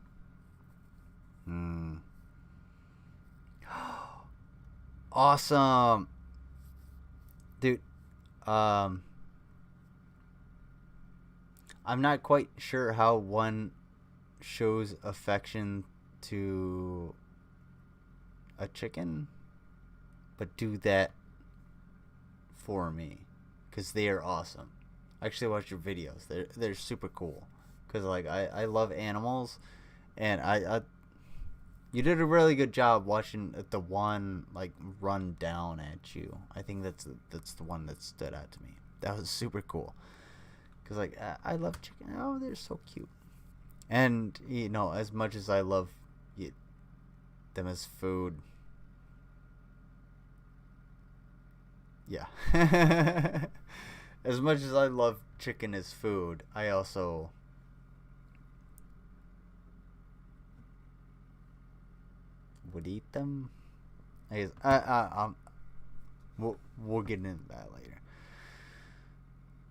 Awesome, dude. I'm not quite sure how one shows affection to a chicken, but do that for me, because they are awesome. I actually watch your videos. They're super cool, because like I love animals, and I you did a really good job watching the one like run down at you. I think that's the one that stood out to me. That was super cool. Cause like I love chicken. Oh, they're so cute. And you know, as much as I love them as food, yeah. As much as I love chicken as food, I also would eat them. I guess we'll get into that later.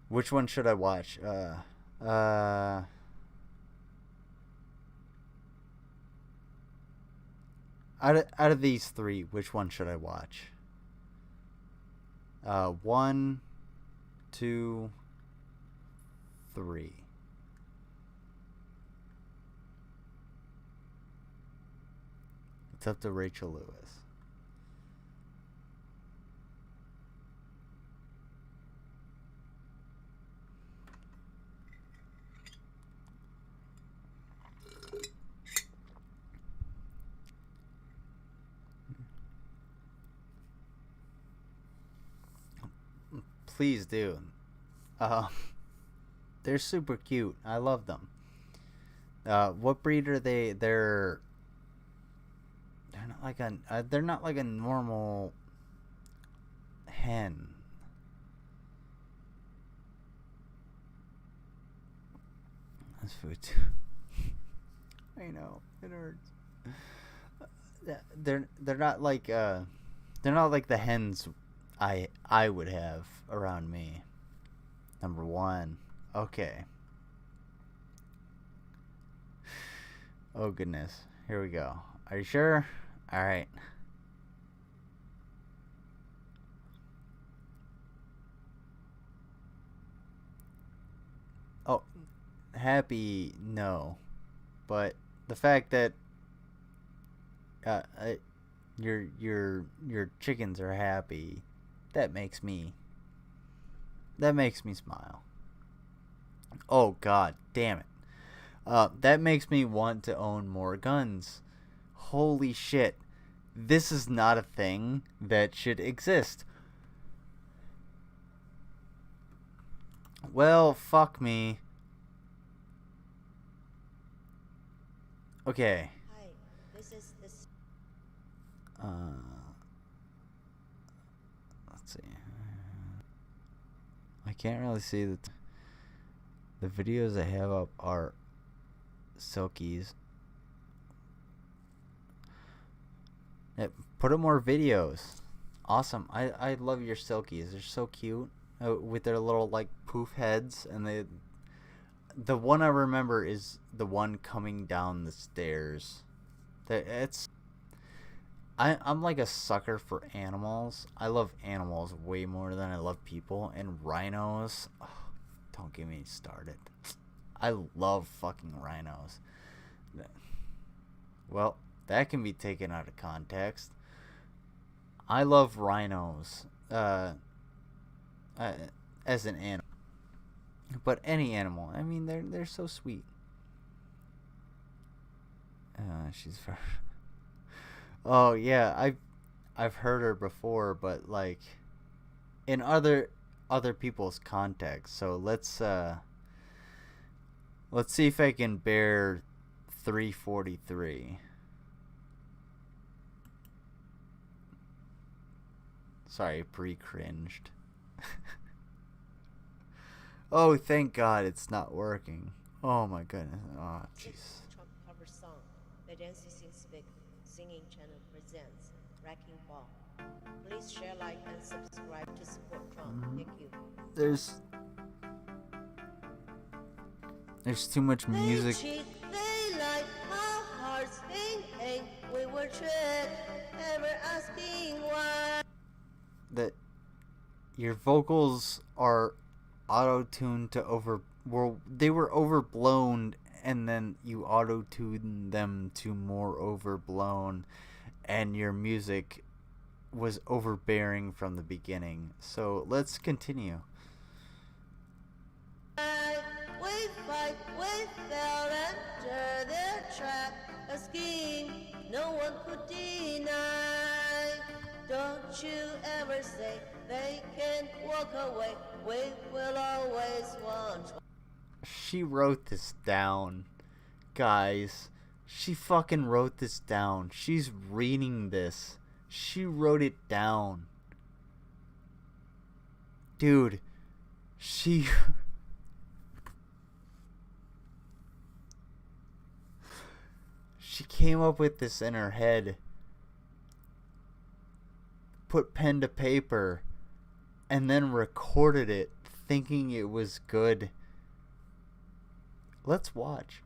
Which one should I watch? Out of these three, which one should I watch? 1, 2, 3. It's up to Rachel Lewis. Please do. They're super cute. I love them. What breed are they? They're not like a normal hen. That's food too. I know, it hurts. They're not like the hens I would have around me. Number one. Okay. Oh goodness. Here we go. Are you sure? All right. Oh, happy, no. But the fact that your chickens are happy, that makes me smile. Oh god, damn it. That makes me want to own more guns. Holy shit. This is not a thing that should exist. Well, fuck me. Okay. Hi, this is this. Let's see. I can't really see the videos I have up are Silkies. Yeah, put up more videos. Awesome. I love your silkies. They're so cute with their little like poof heads, and the one I remember is the one coming down the stairs. I'm like a sucker for animals. I love animals way more than I love people, and rhinos. Oh, don't get me started. I love fucking rhinos. Well, that can be taken out of context. I love rhinos as an animal, but any animal. I mean, they're so sweet. She's very. Oh yeah, I've heard her before, but like in other people's context. So let's see if I can bear 343. Sorry, pre-cringed. Oh, thank God it's not working. Oh my goodness. Oh, jeez. Trump cover song that NCC Speak Singing Channel presents Wrecking Ball. Please share, like, and subscribe to support Trump. Thank you. There's too much music. They cheat, they lie, our hearts hang, we were tricked, ever asking why. That your vocals are auto-tuned to they were overblown, and then you auto-tuned them to more overblown, and your music was overbearing from the beginning. So let's continue. We fight, we fell under their trap, a scheme no one could deny. Don't you ever say they can walk away, we will always want. She wrote this down, guys. She fucking wrote this down. She's reading this. She wrote it down. Dude, she came up with this in her head, put pen to paper, and then recorded it thinking it was good. Let's watch.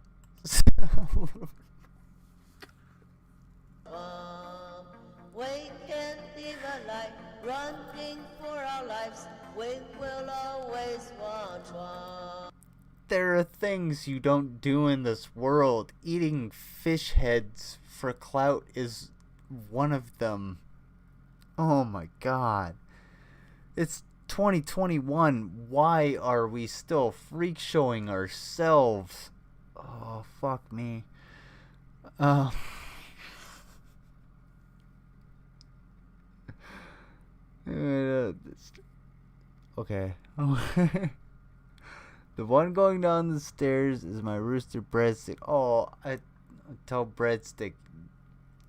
We can't live a life running for our lives, we will always want one. There are things you don't do in this world. Eating fish heads for clout is one of them. Oh my God. It's 2021. Why are we still freak showing ourselves? Oh, fuck me. Okay. The one going down the stairs is my rooster Breadstick. Oh, I tell Breadstick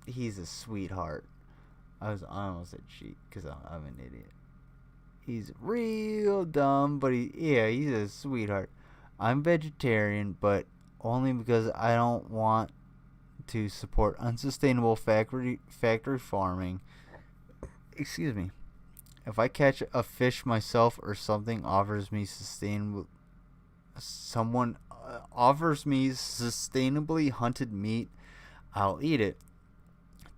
he's a sweetheart. I almost said cheat because I'm an idiot. He's real dumb, but he's a sweetheart. I'm vegetarian, but only because I don't want to support unsustainable factory farming. Excuse me. If I catch a fish myself or someone offers me sustainably hunted meat, I'll eat it.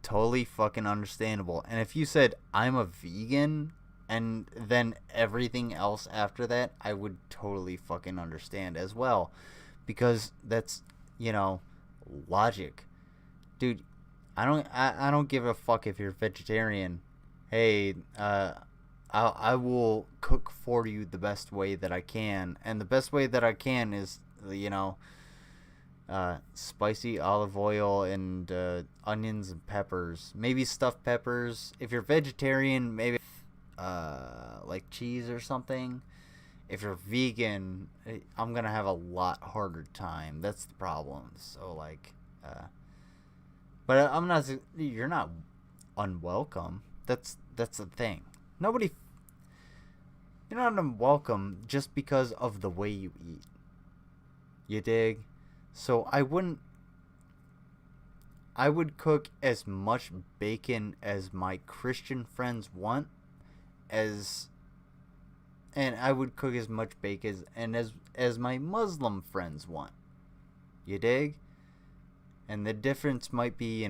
Totally fucking understandable. And if you said I'm a vegan and then everything else after that, I would totally fucking understand as well, because that's, logic. Dude, I don't give a fuck if you're vegetarian. Hey, I will cook for you the best way that I can, and the best way that I can is, spicy olive oil and onions and peppers, maybe stuffed peppers. If you're vegetarian, maybe like cheese or something. If you're vegan, I'm gonna have a lot harder time. That's the problem. So but I'm not. You're not unwelcome. That's the thing. You're not unwelcome just because of the way you eat. You dig? So I wouldn't I would cook as much bacon as my Christian friends want, and I would cook as much bacon as my Muslim friends want. You dig? And the difference might be,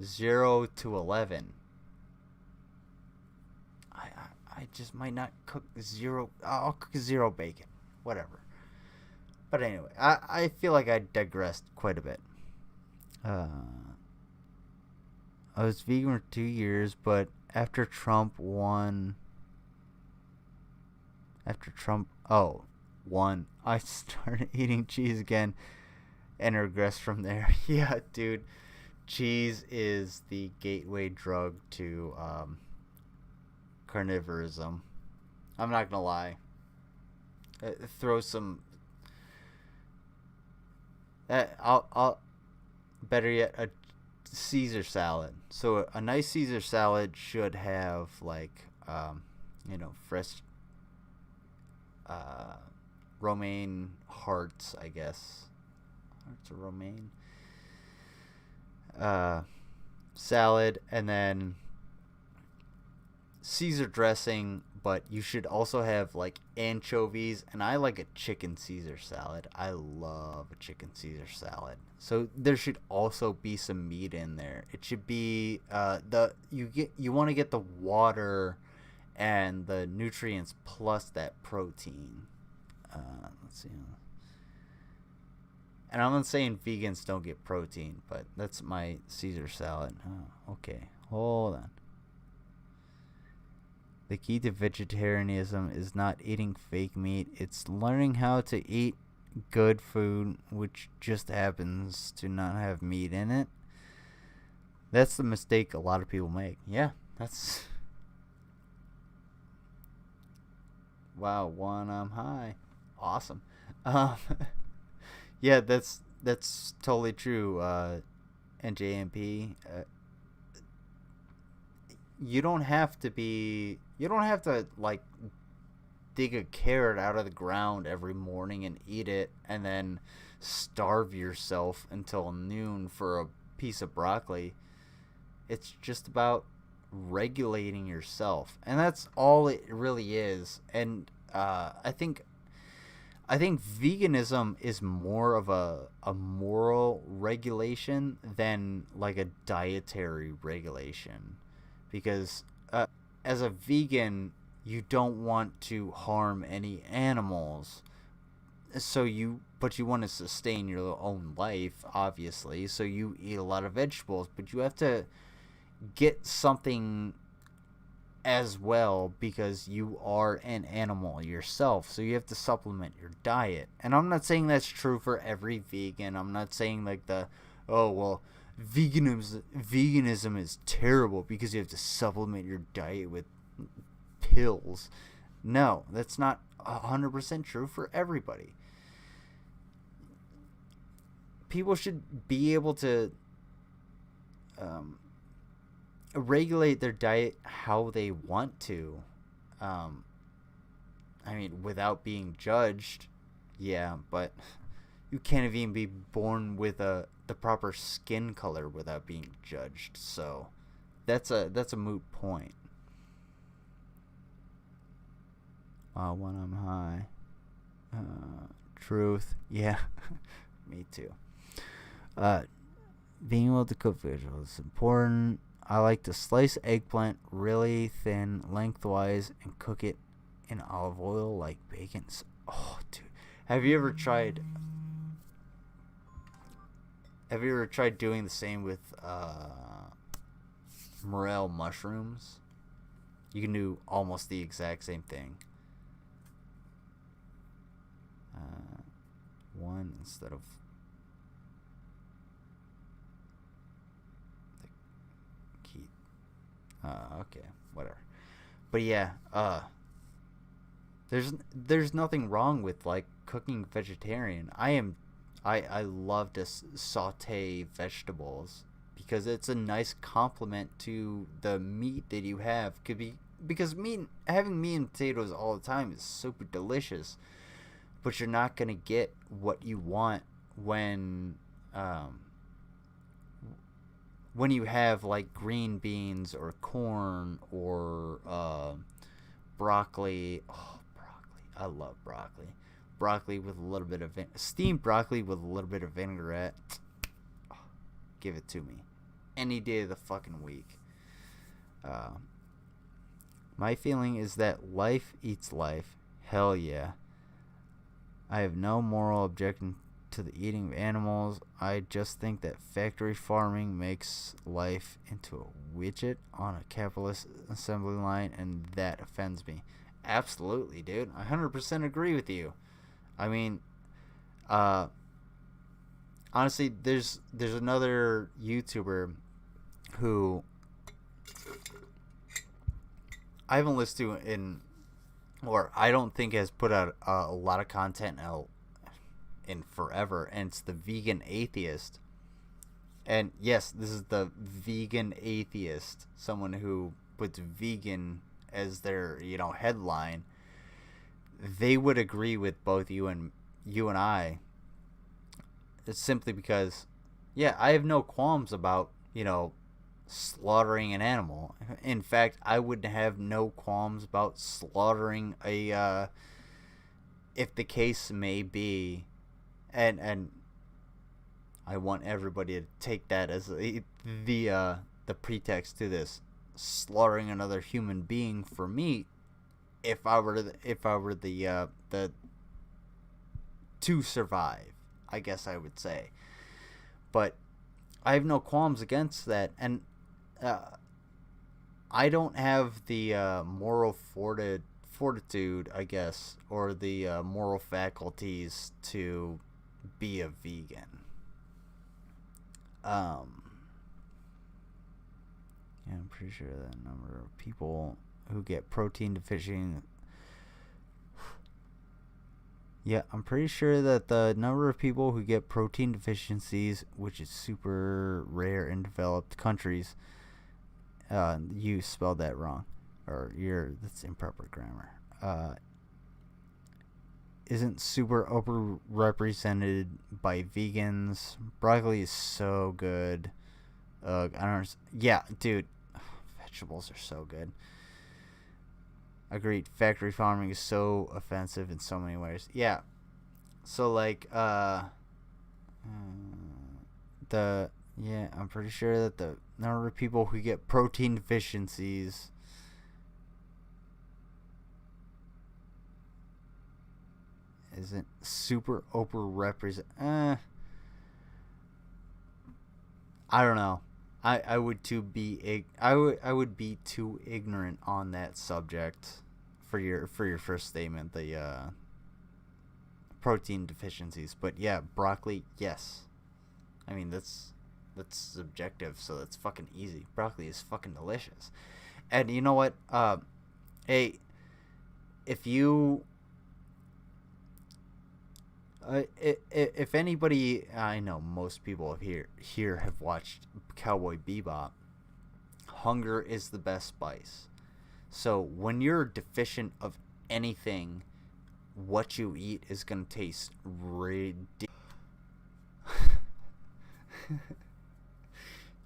0 to 11. I just might not cook zero. I'll cook zero bacon. Whatever. But anyway, I feel like I digressed quite a bit. I was vegan for 2 years, but after Trump won, I started eating cheese again and regressed from there. Yeah, dude. Cheese is the gateway drug to carnivorism. I'm not gonna lie. Throw some. I'll better yet, a Caesar salad. So a nice Caesar salad should have fresh romaine hearts, I guess. Hearts of romaine. Salad, and then Caesar dressing, but you should also have anchovies, and I like a chicken Caesar salad. I love a chicken Caesar salad. So there should also be some meat in there. It should be you want to get the water and the nutrients plus that protein. Let's see. And I'm not saying vegans don't get protein, but that's my Caesar salad. Oh, okay, hold on. The key to vegetarianism is not eating fake meat. It's learning how to eat good food, which just happens to not have meat in it. That's the mistake a lot of people make. Yeah, that's... Wow, I'm high. Awesome. Yeah, that's totally true. NJMP. You don't have to dig a carrot out of the ground every morning and eat it and then starve yourself until noon for a piece of broccoli. It's just about regulating yourself, and that's all it really is. And I think veganism is more of a moral regulation than a dietary regulation, because as a vegan, you don't want to harm any animals, but you want to sustain your own life, obviously, so you eat a lot of vegetables, but you have to get something as well, because you are an animal yourself, so you have to supplement your diet. And I'm not saying that's true for every vegan. I'm not saying veganism is terrible because you have to supplement your diet with pills. No, that's not 100% true for everybody. People should be able to regulate their diet how they want to. Without being judged. Yeah, but you can't even be born with the proper skin color without being judged. So that's a moot point. When I'm high. Truth. Yeah. Me too. Being able to cook vegetables is important. I like to slice eggplant really thin lengthwise and cook it in olive oil like bacon. Oh, dude. Have you ever tried doing the same with morel mushrooms? You can do almost the exact same thing. One instead of the key. Okay, whatever. But yeah, there's nothing wrong with cooking vegetarian. I love to saute vegetables because it's a nice complement to the meat that you have. Because having meat and potatoes all the time is super delicious, but you're not gonna get what you want when when you have like green beans or corn or broccoli. Oh, broccoli! I love broccoli. Broccoli with a little bit of steamed broccoli with a little bit of vinaigrette. Oh, give it to me, any day of the fucking week. My feeling is that life eats life. Hell yeah. I have no moral objection to the eating of animals. I just think that factory farming makes life into a widget on a capitalist assembly line, and that offends me. Absolutely, dude. I 100% agree with you. I mean, honestly, there's another YouTuber who I haven't listened to or I don't think has put out a lot of content in forever, and it's the Vegan Atheist. And yes, this is the Vegan Atheist, someone who puts vegan as their, headline. They would agree with both you and I. It's simply because, yeah, I have no qualms about, slaughtering an animal. In fact, I would have no qualms about slaughtering a, if the case may be, and I want everybody to take that as the pretext to this, slaughtering another human being for meat. If I were the to survive, I guess I would say. But I have no qualms against that, and I don't have the moral fortitude, I guess, or the moral faculties to be a vegan. Yeah, I'm pretty sure the number of people who get protein deficiency. Yeah, I'm pretty sure that the number of people who get protein deficiencies, which is super rare in developed countries, you spelled that wrong, or that's improper grammar. Isn't super overrepresented by vegans. Broccoli is so good. I don't. Yeah, dude, vegetables are so good. Agreed. Factory farming is so offensive in so many ways. Yeah. So like I'm pretty sure that the number of people who get protein deficiencies isn't super overrepresented. I don't know. I would be too ignorant on that subject for your first statement, the protein deficiencies. But yeah, broccoli, yes. I mean that's subjective, so that's fucking easy. Broccoli is fucking delicious. And you know what? Hey, if you if anybody, I know most people here have watched Cowboy Bebop. Hunger is the best spice. So when you're deficient of anything, what you eat is gonna taste ridiculous.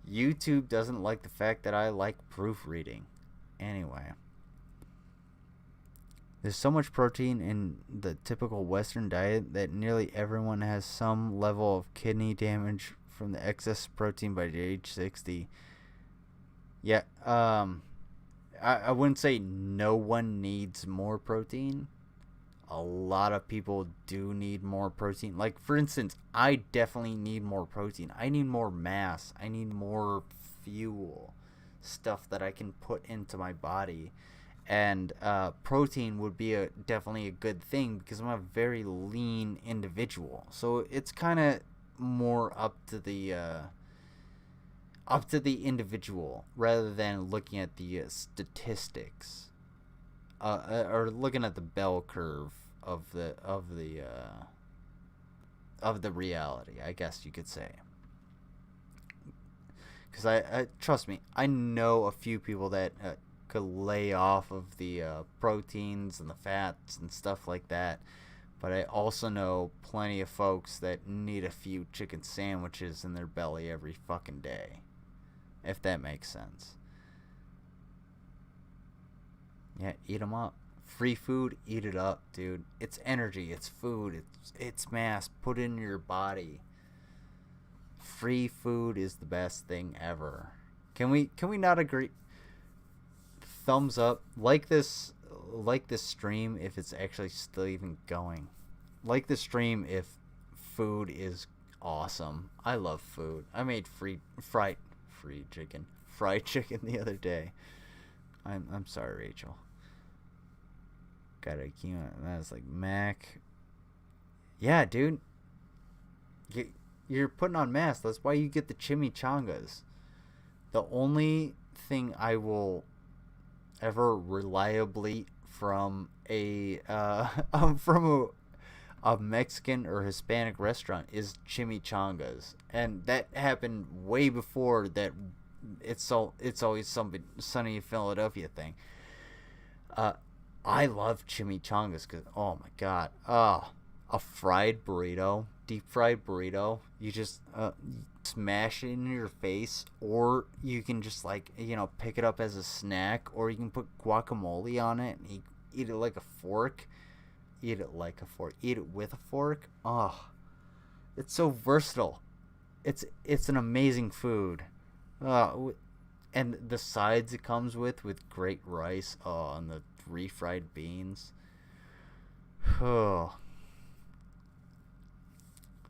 YouTube doesn't like the fact that I like proofreading. Anyway. There's so much protein in the typical Western diet that nearly everyone has some level of kidney damage from the excess protein by age 60. Yeah, I wouldn't say no one needs more protein. A lot of people do need more protein. Like, for instance, I definitely need more protein. I need more mass. I need more fuel. Stuff that I can put into my body. And protein would be definitely a good thing because I'm a very lean individual. So it's kind of more up to the individual rather than looking at the statistics or looking at the bell curve of the reality, I guess you could say. Because I trust me, I know a few people that could lay off of the proteins and the fats and stuff like that, but I also know plenty of folks that need a few chicken sandwiches in their belly every fucking day. if that makes sense. Yeah, eat them up. Free food, eat it up, dude. It's energy, it's food, it's mass. Put it in your body. Free food is the best thing ever. Can we not agree? Thumbs up. Like this stream if it's actually still even going. Like the stream if food is awesome. I love food. I made fried chicken the other day. I'm sorry, Rachel. Got a that's like Mac. Yeah, dude. You're putting on mass. That's why you get the chimichangas. The only thing I will ever reliably from a Mexican or Hispanic restaurant is chimichangas, and that happened way before that. It's always something sunny in Philadelphia thing. I love chimichangas because, oh my god, a fried burrito, deep fried burrito, you just smash it in your face, or you can just pick it up as a snack, or you can put guacamole on it and eat it like a fork. Eat it with a fork. Oh, it's so versatile. It's an amazing food. And the sides it comes with great rice. Oh, and the refried beans. Oh.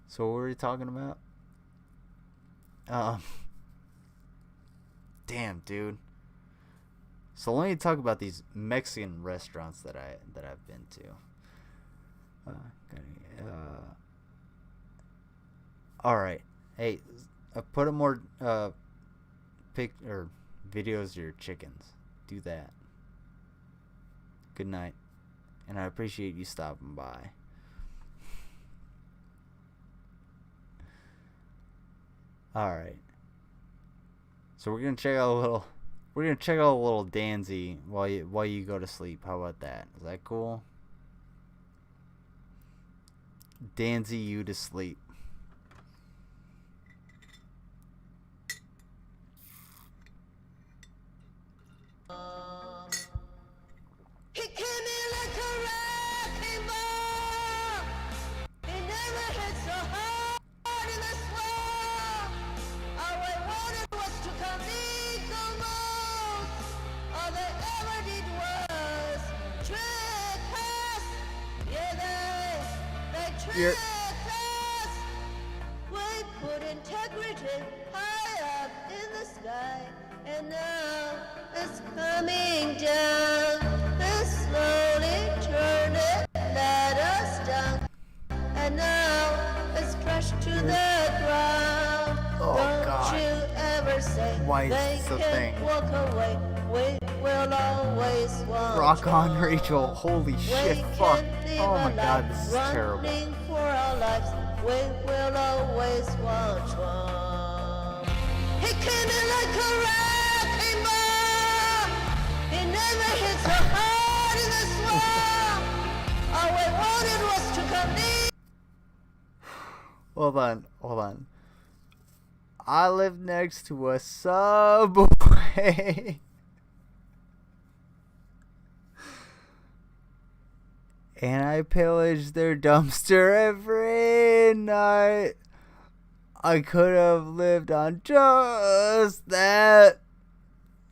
So what were we talking about? Damn, dude. So let me talk about these Mexican restaurants that I've been to. All right. Hey, put a more videos of your chickens. Do that. Good night, and I appreciate you stopping by. All right. So we're gonna check out a little Danzy while you go to sleep. How about that? Is that cool? Danzy you to sleep. He came in like a wrecking ball. He never hit so hard in the swamp. All I wanted was to come meet the most. All they ever did was trick us. Yeah, they tricked us. We put integrity high up in the sky, and now it's coming down. Slowly turn it, let us down, and now it's crashed to the ground. Oh, Don't God. you ever say Why is they this a can thing? walk away. We will always want Rock on, one. Rachel. Holy We shit, can fuck. live Oh a my god, life this is running terrible. for our lives. We will always want one. He came in like a wrecking ball. He never hit so hard in the swamp. All we wanted was to come in. Hold on. I live next to a Subway. And I pillage their dumpster every night. I could have lived on just that.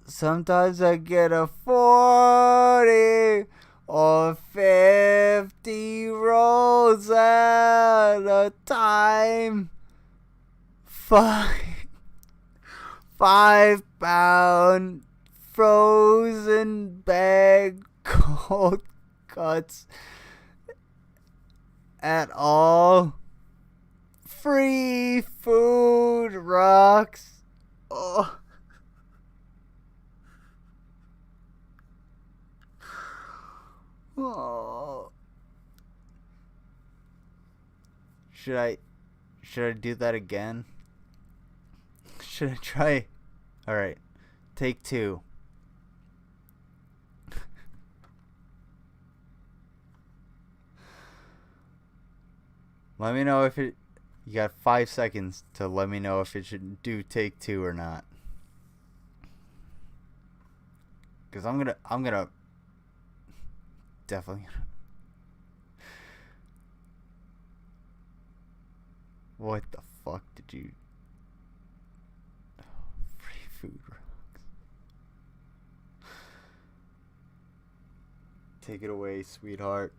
Sometimes I get a 40 or 50 rolls at a time. 5-pound frozen bag cold cuts at all. Free food rocks. Oh. Oh. Should I do that again? Should I try? All right. Take 2. Let me know if it... You got 5 seconds to let me know if it should do take 2 or not. Because I'm gonna definitely. What the fuck did you? Oh, free food rocks. Take it away, sweetheart.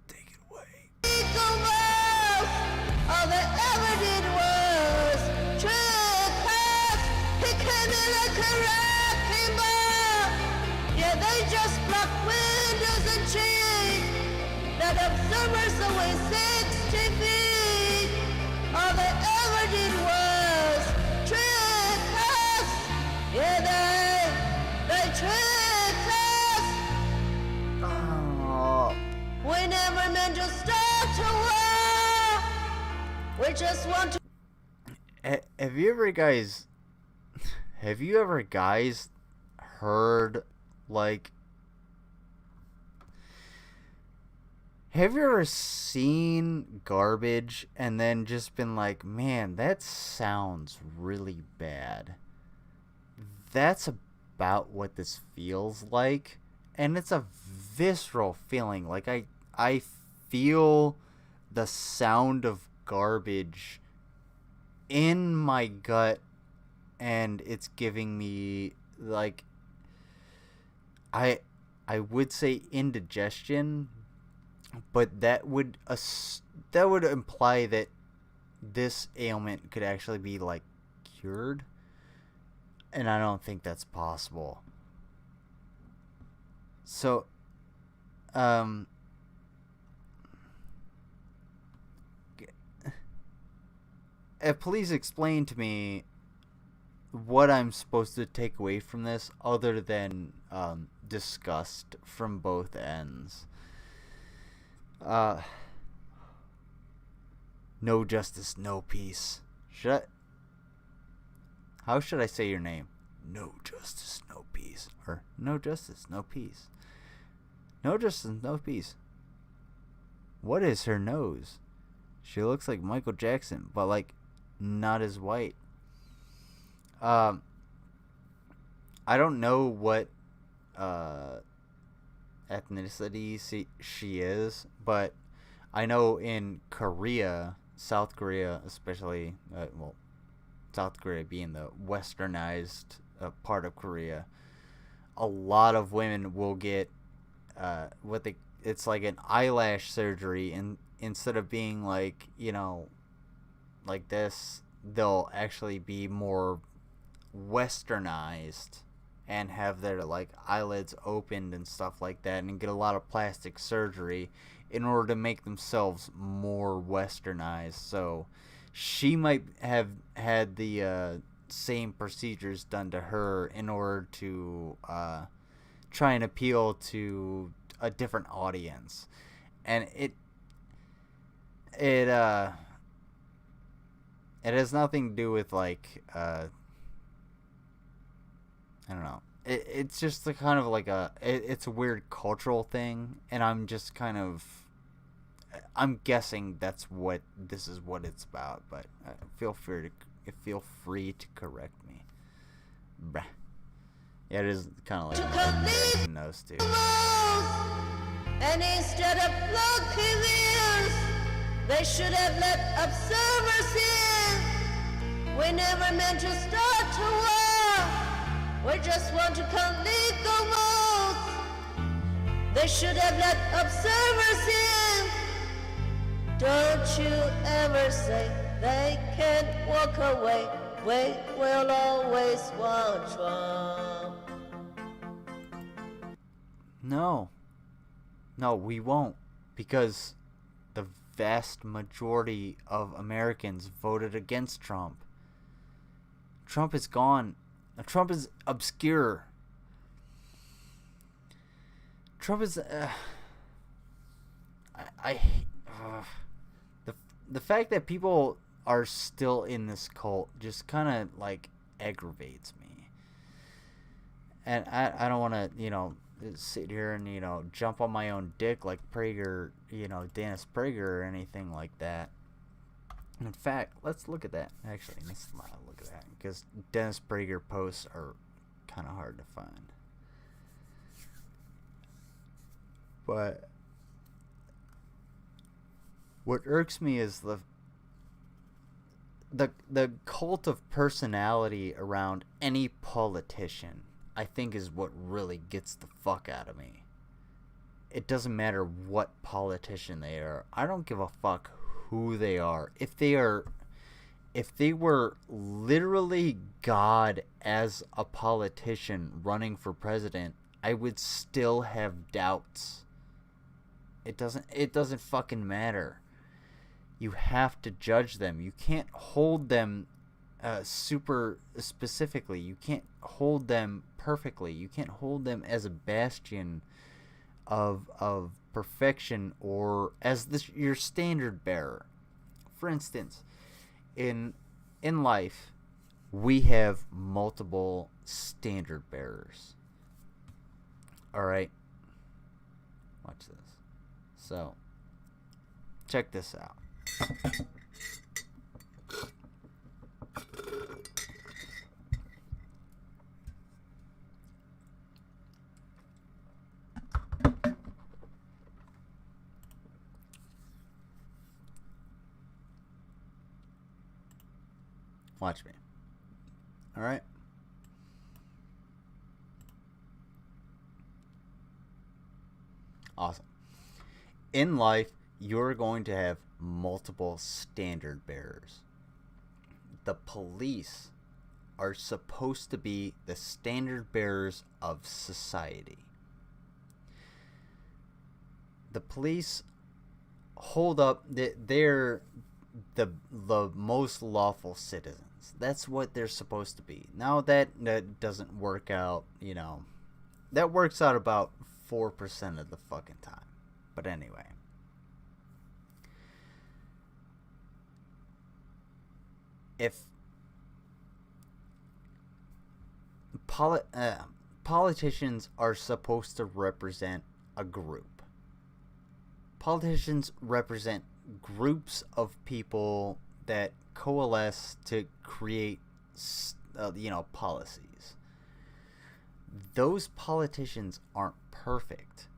Take it away. All they ever did was trick us. He came in like a wrecking ball. Yeah, they just blocked windows and cheat. That observers away 60 feet. All they ever did was trick us. Yeah, they tricked us. Oh. We never meant to start a war. We just want to. Have you ever guys heard, like, have you ever seen garbage and then just been like, man, that sounds really bad? That's about what this feels like, and it's a visceral feeling. Like, I feel the sound of garbage in my gut, and it's giving me, like, I would say indigestion, but that would imply that this ailment could actually be, like, cured, and I don't think that's possible. So, please explain to me what I'm supposed to take away from this other than disgust from both ends. No justice, no peace. How should I say your name? No justice, no peace. Or no justice, no peace. No justice, no peace. What is her nose? She looks like Michael Jackson, but, like, not as white. I don't know what ethnicity she is, but I know in Korea, South Korea especially, South Korea being the westernized part of Korea, a lot of women will get it's like an eyelash surgery, and instead of being like, you know, like this, they'll actually be more westernized and have their, like, eyelids opened and stuff like that, and get a lot of plastic surgery in order to make themselves more westernized. So she might have had the same procedures done to her in order to try and appeal to a different audience. And it has nothing to do with, like, I don't know. It's just the kind of like it's a weird cultural thing, and I'm just kind of, I'm guessing that's what this is, what it's about. But feel free to correct me. Bruh. Yeah, it is kind of like nose too. And instead of blocking ears, they should have let observers in. We never meant to start a war. We just want to count legal votes. They should have let observers in. Don't you ever say they can't walk away. We will always want Trump. No, we won't, because the vast majority of Americans voted against Trump. Trump is gone. Trump is obscure. Trump is the fact that people are still in this cult just kind of, like, aggravates me. And I don't want to, you know, sit here and, you know, jump on my own dick like Prager, you know, Dennis Prager or anything like that. In fact, let's look at that. Actually, let's not look at that because Dennis Prager posts are kind of hard to find. But what irks me is the cult of personality around any politician, I think, is what really gets the fuck out of me. It doesn't matter what politician they are. I don't give a fuck who they are. If they were literally God as a politician running for president, I would still have doubts. It doesn't fucking matter. You have to judge them. You can't hold them super specifically. You can't hold them perfectly. You can't hold them as a bastion of perfection or as your standard bearer. For instance, in life, we have multiple standard bearers. All right, watch this. So, check this out. Watch me. All right. Awesome. In life, you're going to have multiple standard bearers. The police are supposed to be the standard bearers of society. The police hold up they're the most lawful citizens. That's what they're supposed to be. Now that doesn't work out, you know. That works out about 4% of the fucking time. But anyway. If politicians are supposed to represent a group. Politicians represent groups of people that coalesce to create, policies. Those politicians aren't perfect.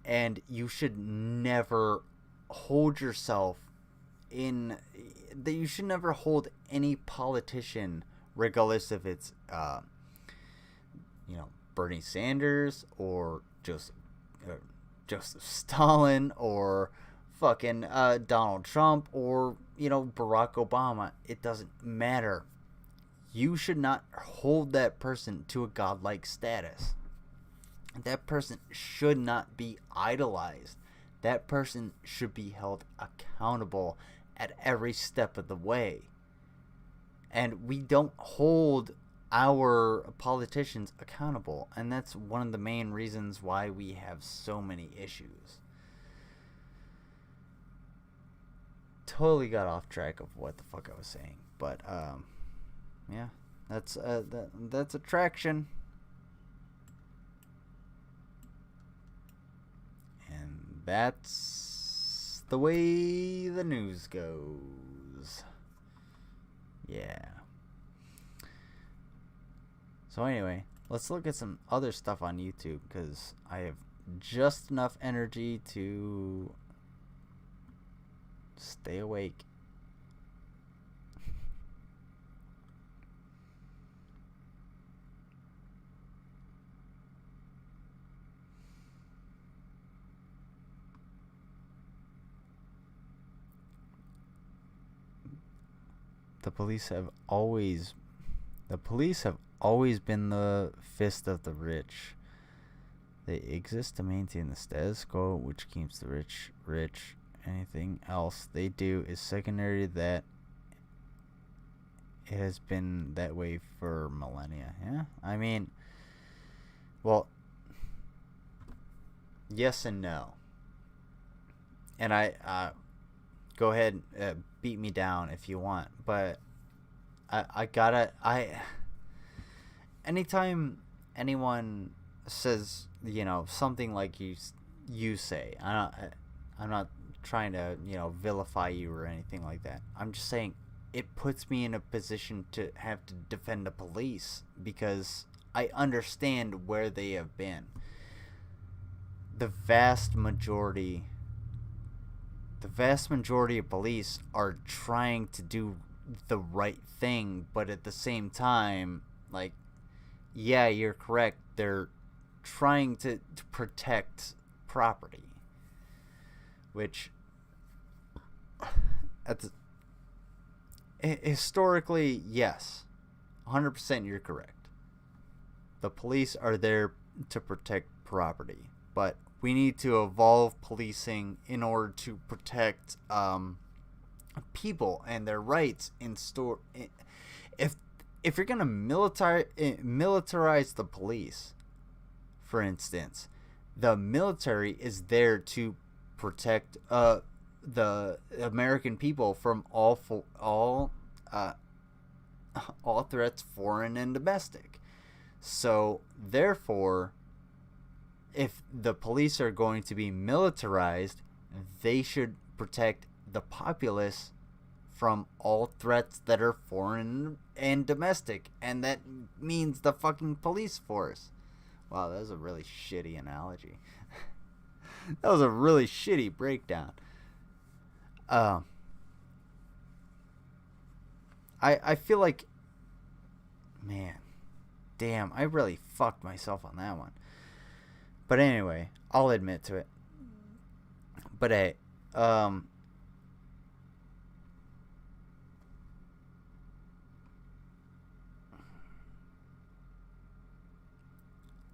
And you should never hold yourself in... You should never hold any politician, regardless if it's, Bernie Sanders or Joseph Stalin or fucking Donald Trump or, Barack Obama. It doesn't matter. You should not hold that person to a godlike status. That person should not be idolized. That person should be held accountable at every step of the way. And we don't hold our politicians accountable. And that's one of the main reasons why we have so many issues. Totally got off track of what the fuck I was saying. But, yeah. That's attraction. And that's the way the news goes. Yeah. So anyway, let's look at some other stuff on YouTube, because I have just enough energy to stay awake. The police have always been the fist of the rich. They exist to maintain the status quo, which keeps the rich rich. Anything else they do is secondary to that. It has been that way for millennia. Yeah, I mean, well, yes and no. And I go ahead, beat me down if you want, but anytime anyone says, something like you say, I'm not trying to, vilify you or anything like that. I'm just saying it puts me in a position to have to defend the police because I understand where they have been. The vast majority of police are trying to do the right thing, but at the same time, like, yeah, you're correct. They're trying to protect property, which historically, yes, 100% you're correct. The police are there to protect property, but we need to evolve policing in order to protect people and their rights if you're gonna militarize the police, for instance, the military is there to protect the American people from all threats, foreign and domestic. So therefore, if the police are going to be militarized, they should protect the populace from all threats that are foreign and domestic, and that means the fucking police force. Wow, that was a really shitty analogy. That was a really shitty breakdown. I feel like, man, damn, I really fucked myself on that one. But anyway, I'll admit to it. But hey,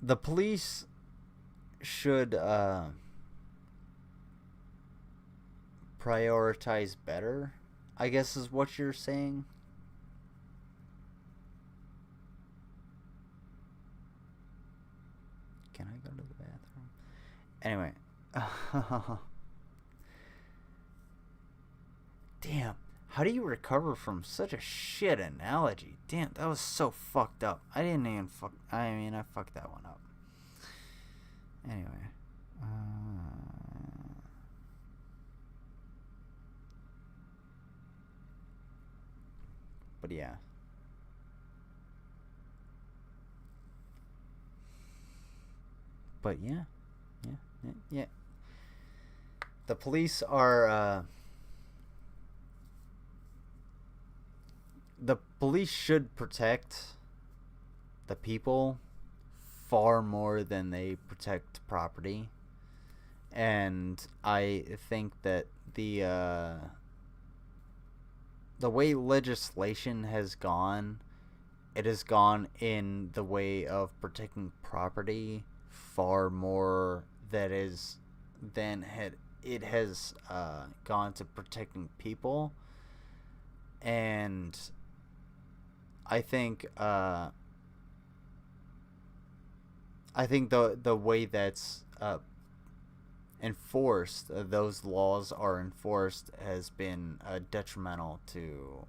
the police should prioritize better, I guess is what you're saying. Can I go to the bathroom? Anyway. Damn. How do you recover from such a shit analogy? Damn, that was so fucked up. I fucked that one up. Anyway. But yeah. But yeah. The police are, the police should protect the people far more than they protect property. And I think that the way legislation has gone, it has gone in the way of protecting property far more than it has gone to protecting people. And I think the way that's enforced, those laws are enforced, has been detrimental to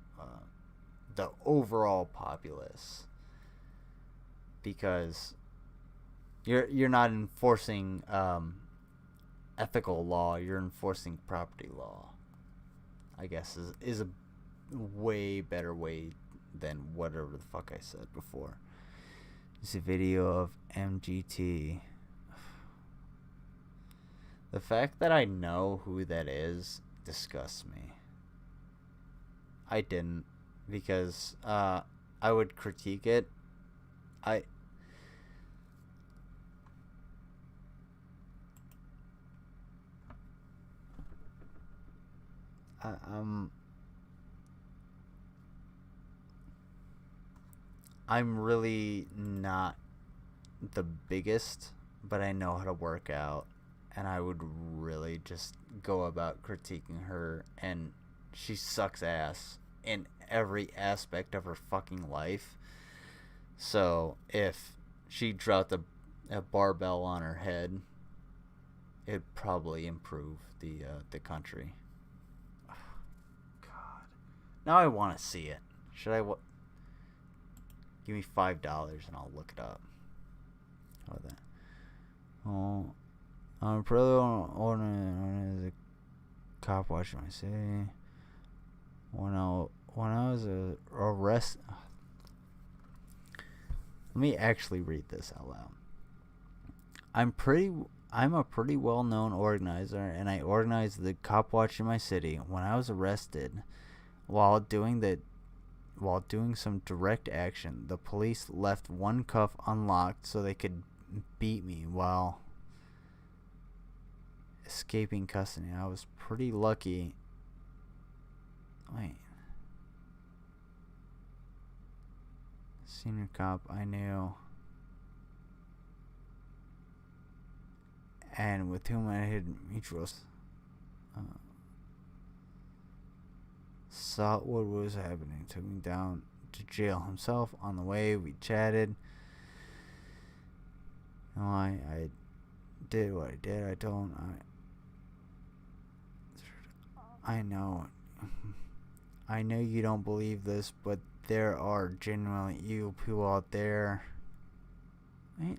the overall populace, because you're not enforcing ethical law, you're enforcing property law, I guess is a way better way than whatever the fuck I said before. It's a video of MGT. The fact that I know who that is disgusts me. I didn't, because I would critique it. I'm really not the biggest, but I know how to work out, and I would really just go about critiquing her, and she sucks ass in every aspect of her fucking life. So if she dropped a barbell on her head, it'd probably improve the country. Oh, God. Now I want to see it. Should I? Give me $5 and I'll look it up. How about that? Oh, I'm probably on cop watching my city. When I was arrested. Let me actually read this out loud. I'm a pretty well-known organizer, and I organized the cop watch in my city. When I was arrested while doing some direct action, the police left one cuff unlocked so they could beat me while escaping custody. I was pretty lucky. Wait. Senior cop I knew, and with whom I had mutuals, saw what was happening, took me down to jail himself. On the way, we chatted. You know, I did what I did. I know. I know you don't believe this, but there are genuinely evil people out there. Right?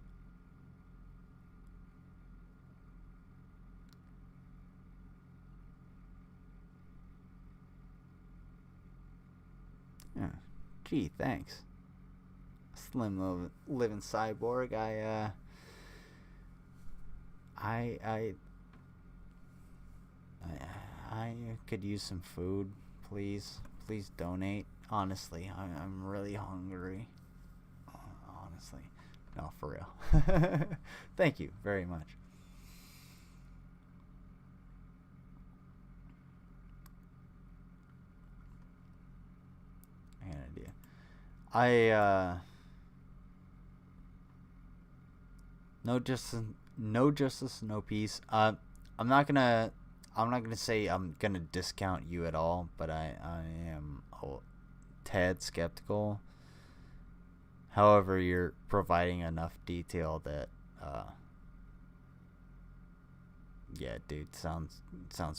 Yeah. Gee, thanks. Slim living cyborg. I could use some food, please. Please donate. Honestly, I'm really hungry. Honestly. No, for real. Thank you very much. I had an idea. No justice, no peace. I'm not gonna say I'm gonna discount you at all, but I am a tad skeptical. However, you're providing enough detail that yeah, dude, sounds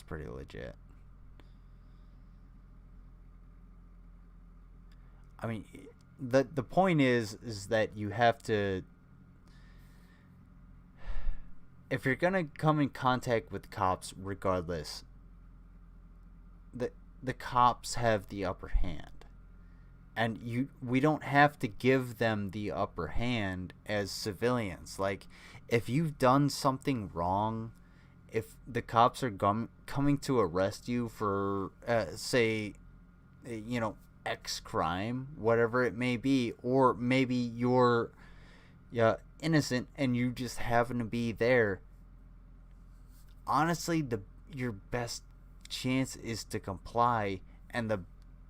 pretty legit. I mean, the point is that you have to, if you're gonna come in contact with cops, regardless, the cops have the upper hand, and we don't have to give them the upper hand as civilians. Like, if you've done something wrong, if the cops are coming to arrest you for say, you know, X crime, whatever it may be, or maybe you're innocent and you just happen to be there, honestly, your best chance is to comply, and the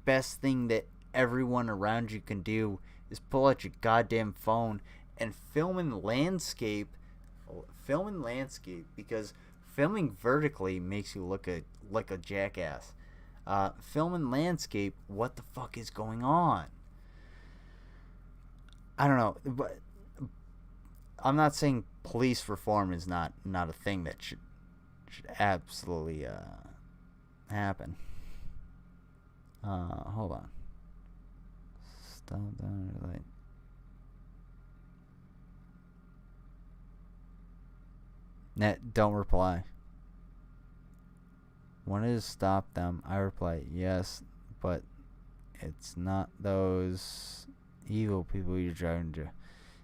best thing that everyone around you can do is pull out your goddamn phone and film in landscape, because filming vertically makes you look like a jackass. Film in landscape, what the fuck is going on? I don't know, but I'm not saying police reform is not a thing that should absolutely happen. Hold on. Stop that. Like, net, don't reply. Wanted to stop them. I reply, yes, but it's not those evil people you're driving to.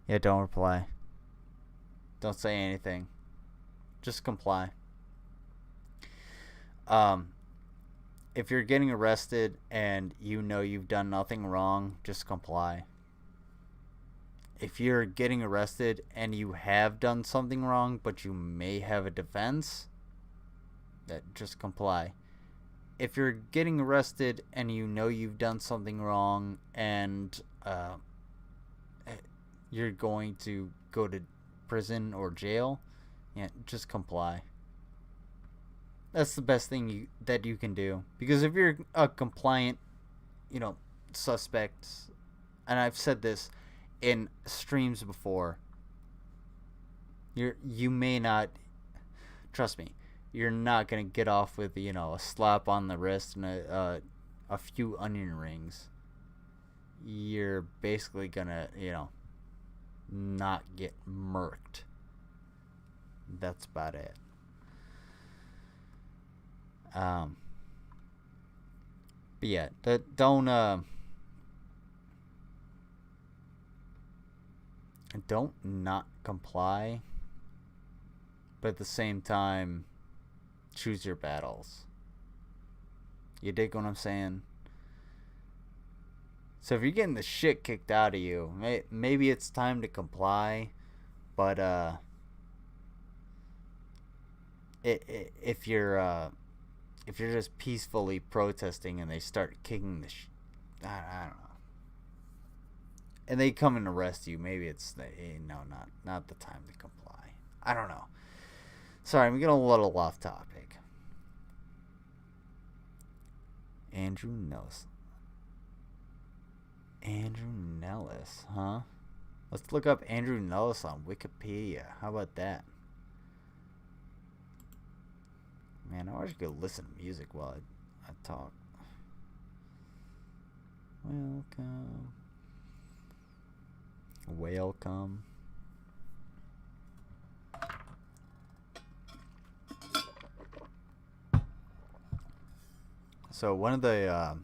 Yeah, don't reply. Don't say anything. Just comply. If you're getting arrested and you know you've done nothing wrong, just comply. If you're getting arrested and you have done something wrong, but you may have a defense, just comply. If you're getting arrested and you know you've done something wrong and you're going to go to prison or jail, yeah, just comply. That's the best thing that you can do. Because if you're a compliant, suspect, and I've said this in streams before, you may not, trust me, you're not gonna get off with a slap on the wrist and a few onion rings. You're basically gonna not get murked. That's about it. But yeah, don't not comply, but at the same time, choose your battles. You dig what I'm saying? So if you're getting the shit kicked out of you, maybe it's time to comply, but if you're just peacefully protesting and they start kicking the I don't know, and they come and arrest you, maybe it's no, not the time to comply. I don't know. Sorry, I'm getting a little off topic. Andrew Nellis, huh? Let's look up Andrew Nellis on Wikipedia. How about that? Man, I wish I could listen to music while I talk. Welcome. So one of the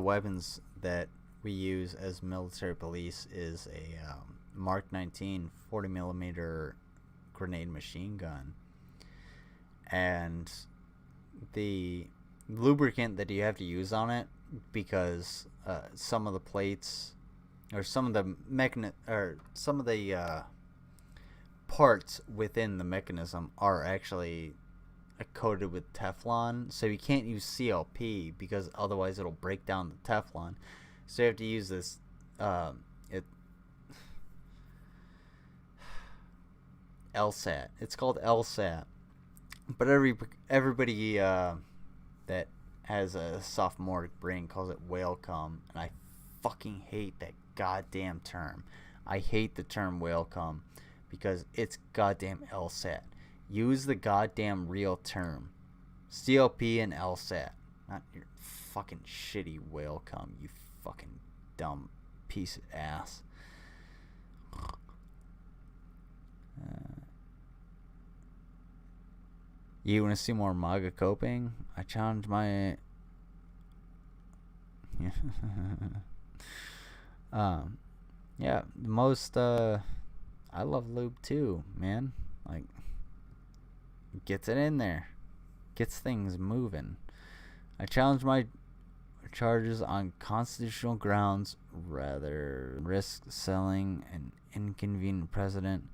weapons that we use as military police is a Mark 19 40mm grenade machine gun, and the lubricant that you have to use on it, because some of the plates or some of the parts within the mechanism are actually coated with Teflon, so you can't use CLP because otherwise it'll break down the Teflon. So you have to use this LSAT. It's called LSAT, but everybody that has a sophomoric brain calls it whale cum, and I fucking hate that goddamn term. I hate the term whale cum because it's goddamn LSAT. Use the goddamn real term. CLP and LSAT. Not your fucking shitty whale cum, you fucking dumb piece of ass. You want to see more MAGA coping? I challenge my... yeah, most, I love lube too, man. Like, gets it in there, gets things moving. I challenge my charges on constitutional grounds rather than risk selling an inconvenient precedent.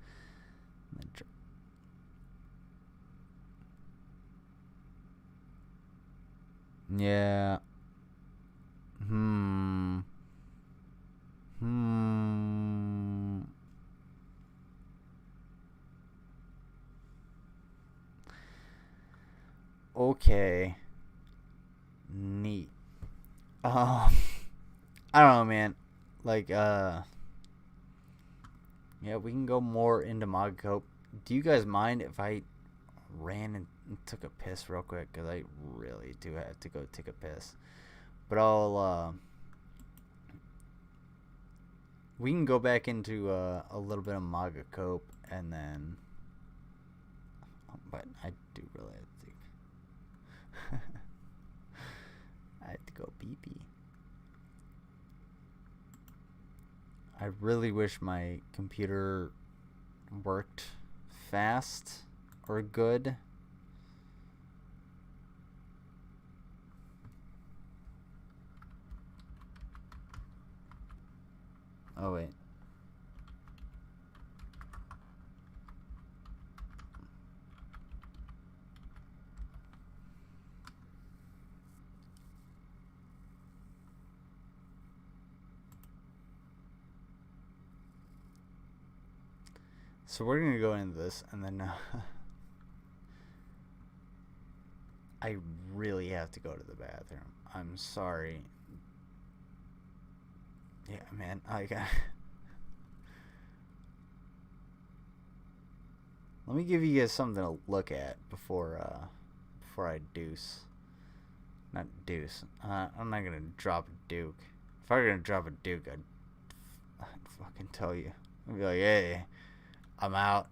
Yeah. Okay. Neat. I don't know, man. Like, yeah, we can go more into MAGA cope. Do you guys mind if I ran and took a piss real quick? Because I really do have to go take a piss. But we can go back into a little bit of MAGA cope, and then, but I do really have to I have to go pee-pee. I really wish my computer worked fast or good. Oh wait. So we're gonna go into this, and then I really have to go to the bathroom. I'm sorry. Yeah, man, I got. Let me give you guys something to look at before I deuce. Not deuce. I'm not gonna drop a duke. If I were gonna drop a duke, I'd fucking tell you. I'd be like, hey, I'm out.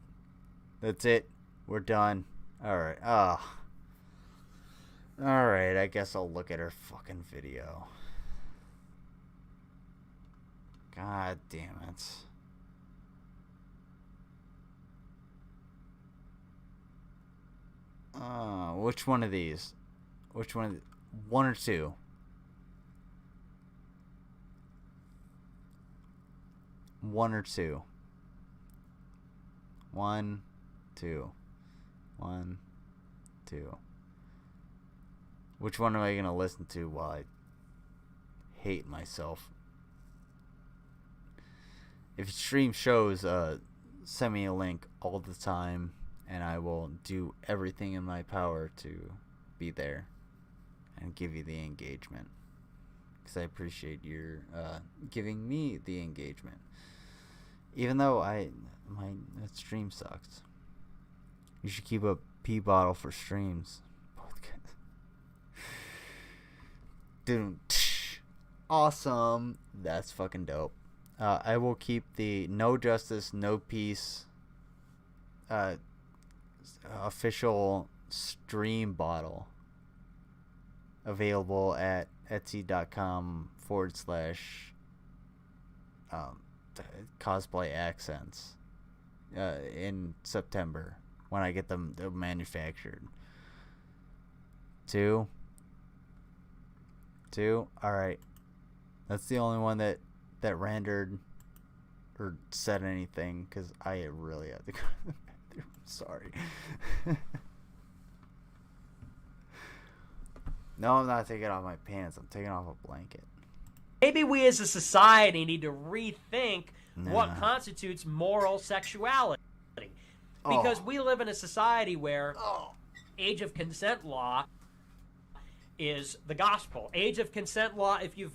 That's it. We're done. Alright. Alright, I guess I'll look at her fucking video. God damn it. Which one of these? Which one of these? One or two? One or two? One, two. One, two. Which one am I going to listen to while I hate myself? If stream shows, send me a link all the time, and I will do everything in my power to be there and give you the engagement. Because I appreciate your giving me the engagement. Even though my stream sucks. You should keep a pee bottle for streams. Dude, awesome. That's fucking dope. I will keep the No Justice, No Peace official stream bottle available at etsy.com/cosplay accents in September when I get them manufactured. Two. Alright. That's the only one that rendered or said anything, because I really have to go to the bathroom. Sorry. No, I'm not taking off my pants. I'm taking off a blanket. Maybe we as a society need to rethink what constitutes moral sexuality. Because we live in a society where age of consent law is the gospel. Age of consent law, if you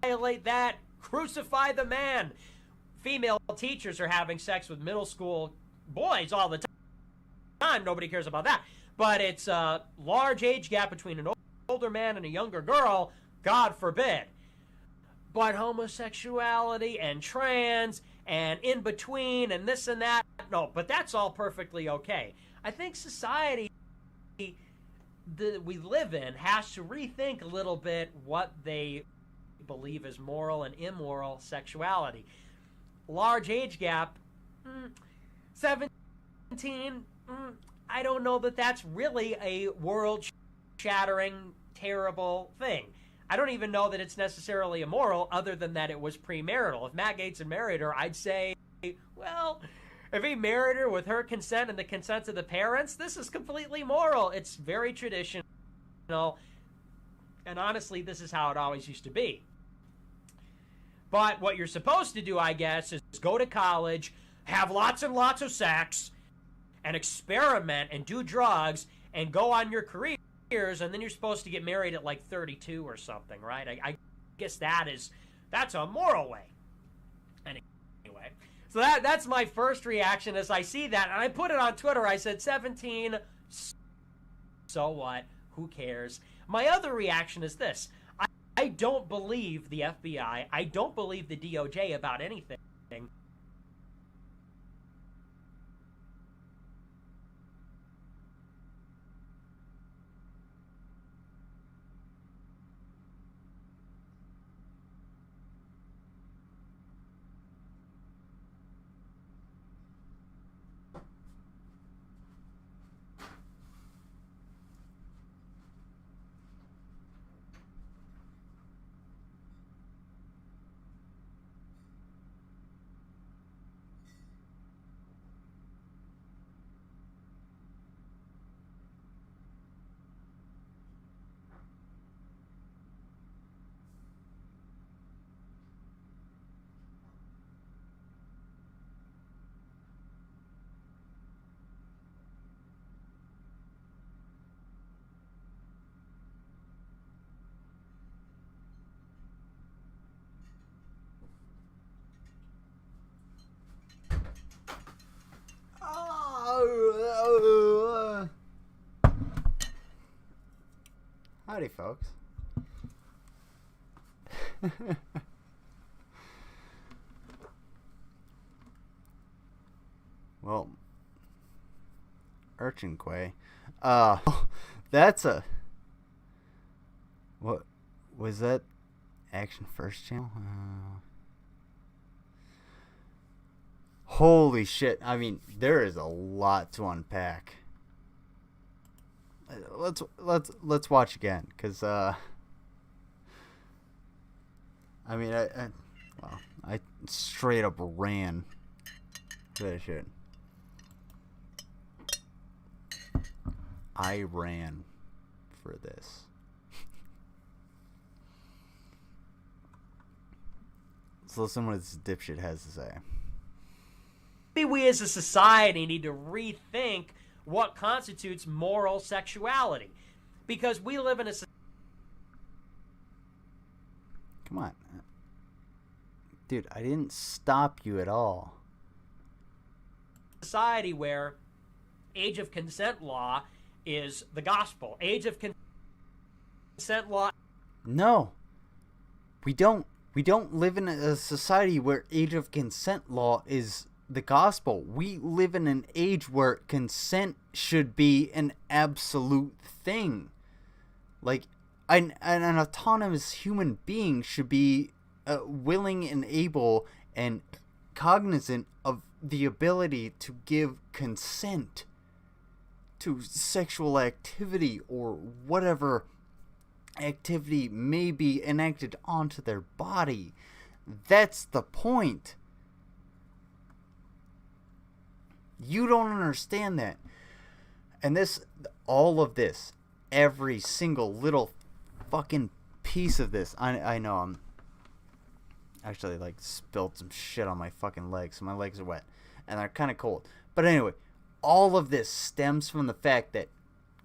violate that, crucify the man. Female teachers are having sex with middle school boys all the time. Nobody cares about that. But it's a large age gap between an older man and a younger girl. God forbid. But homosexuality and trans and in between and this and that, no, but that's all perfectly okay. I think society that we live in has to rethink a little bit what they believe is moral and immoral sexuality. Large age gap, 17, I don't know that that's really a world-shattering, terrible thing. I don't even know that it's necessarily immoral, other than that it was premarital. If Matt Gaetz had married her, I'd say, well, if he married her with her consent and the consent of the parents, this is completely moral. It's very traditional. And honestly, this is how it always used to be. But what you're supposed to do, I guess, is go to college, have lots and lots of sex, and experiment and do drugs and go on your careers, and then you're supposed to get married at like 32 or something, right? I guess that's a moral way. Anyway, so that's my first reaction as I see that, and I put it on Twitter. I said 17, so what? Who cares? My other reaction is this. I don't believe the FBI. I don't believe the DOJ about anything. Howdy, folks. Well, Urchin Quay. That's a What was that? Action First channel? Holy shit. I mean, there is a lot to unpack. Let's watch again, cuz I mean, I straight up ran for that shit. I ran for this. Let's listen to what this dipshit has to say. We as a society need to rethink what constitutes moral sexuality. Because we live in a Come on. Dude, I didn't stop you at all. society where age of consent law is the gospel. Age of consent law. No. We don't live in a society where age of consent law is the gospel. We live in an age where consent should be an absolute thing. Like, an autonomous human being should be willing and able and cognizant of the ability to give consent to sexual activity or whatever activity may be enacted onto their body. That's the point. You don't understand that. And all of this, every single little fucking piece of this, I know I'm actually like spilled some shit on my fucking legs, so my legs are wet and they're kind of cold. But anyway, all of this stems from the fact that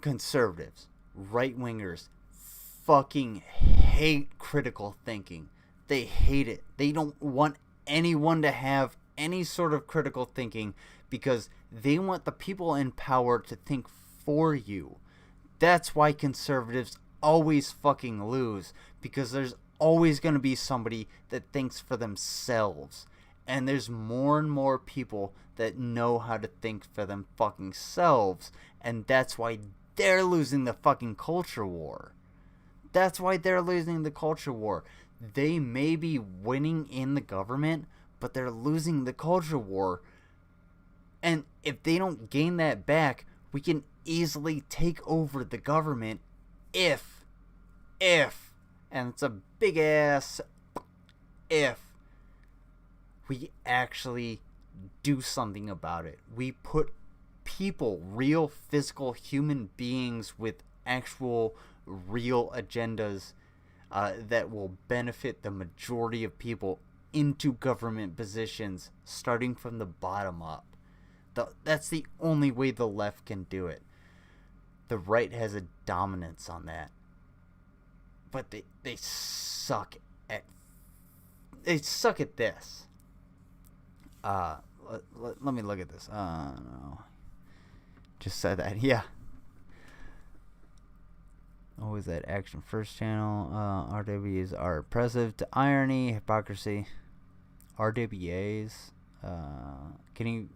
conservatives, right-wingers, fucking hate critical thinking. They hate it. They don't want anyone to have any sort of critical thinking because they want the people in power to think for you. That's why conservatives always fucking lose, because there's always going to be somebody that thinks for themselves. And there's more and more people that know how to think for them fucking selves, and that's why they're losing the fucking culture war. That's why they're losing the culture war. They may be winning in the government, but they're losing the culture war. And if they don't gain that back, we can easily take over the government if, and it's a big ass if, we actually do something about it. We put people, real physical human beings with actual real agendas that will benefit the majority of people into government positions, starting from the bottom up. That's the only way the left can do it. The right has a dominance on that, but they suck at this. Let me look at this. No. Just said that. Yeah. Always that Action First channel. RWs are oppressive to irony, hypocrisy. RWAs. Can you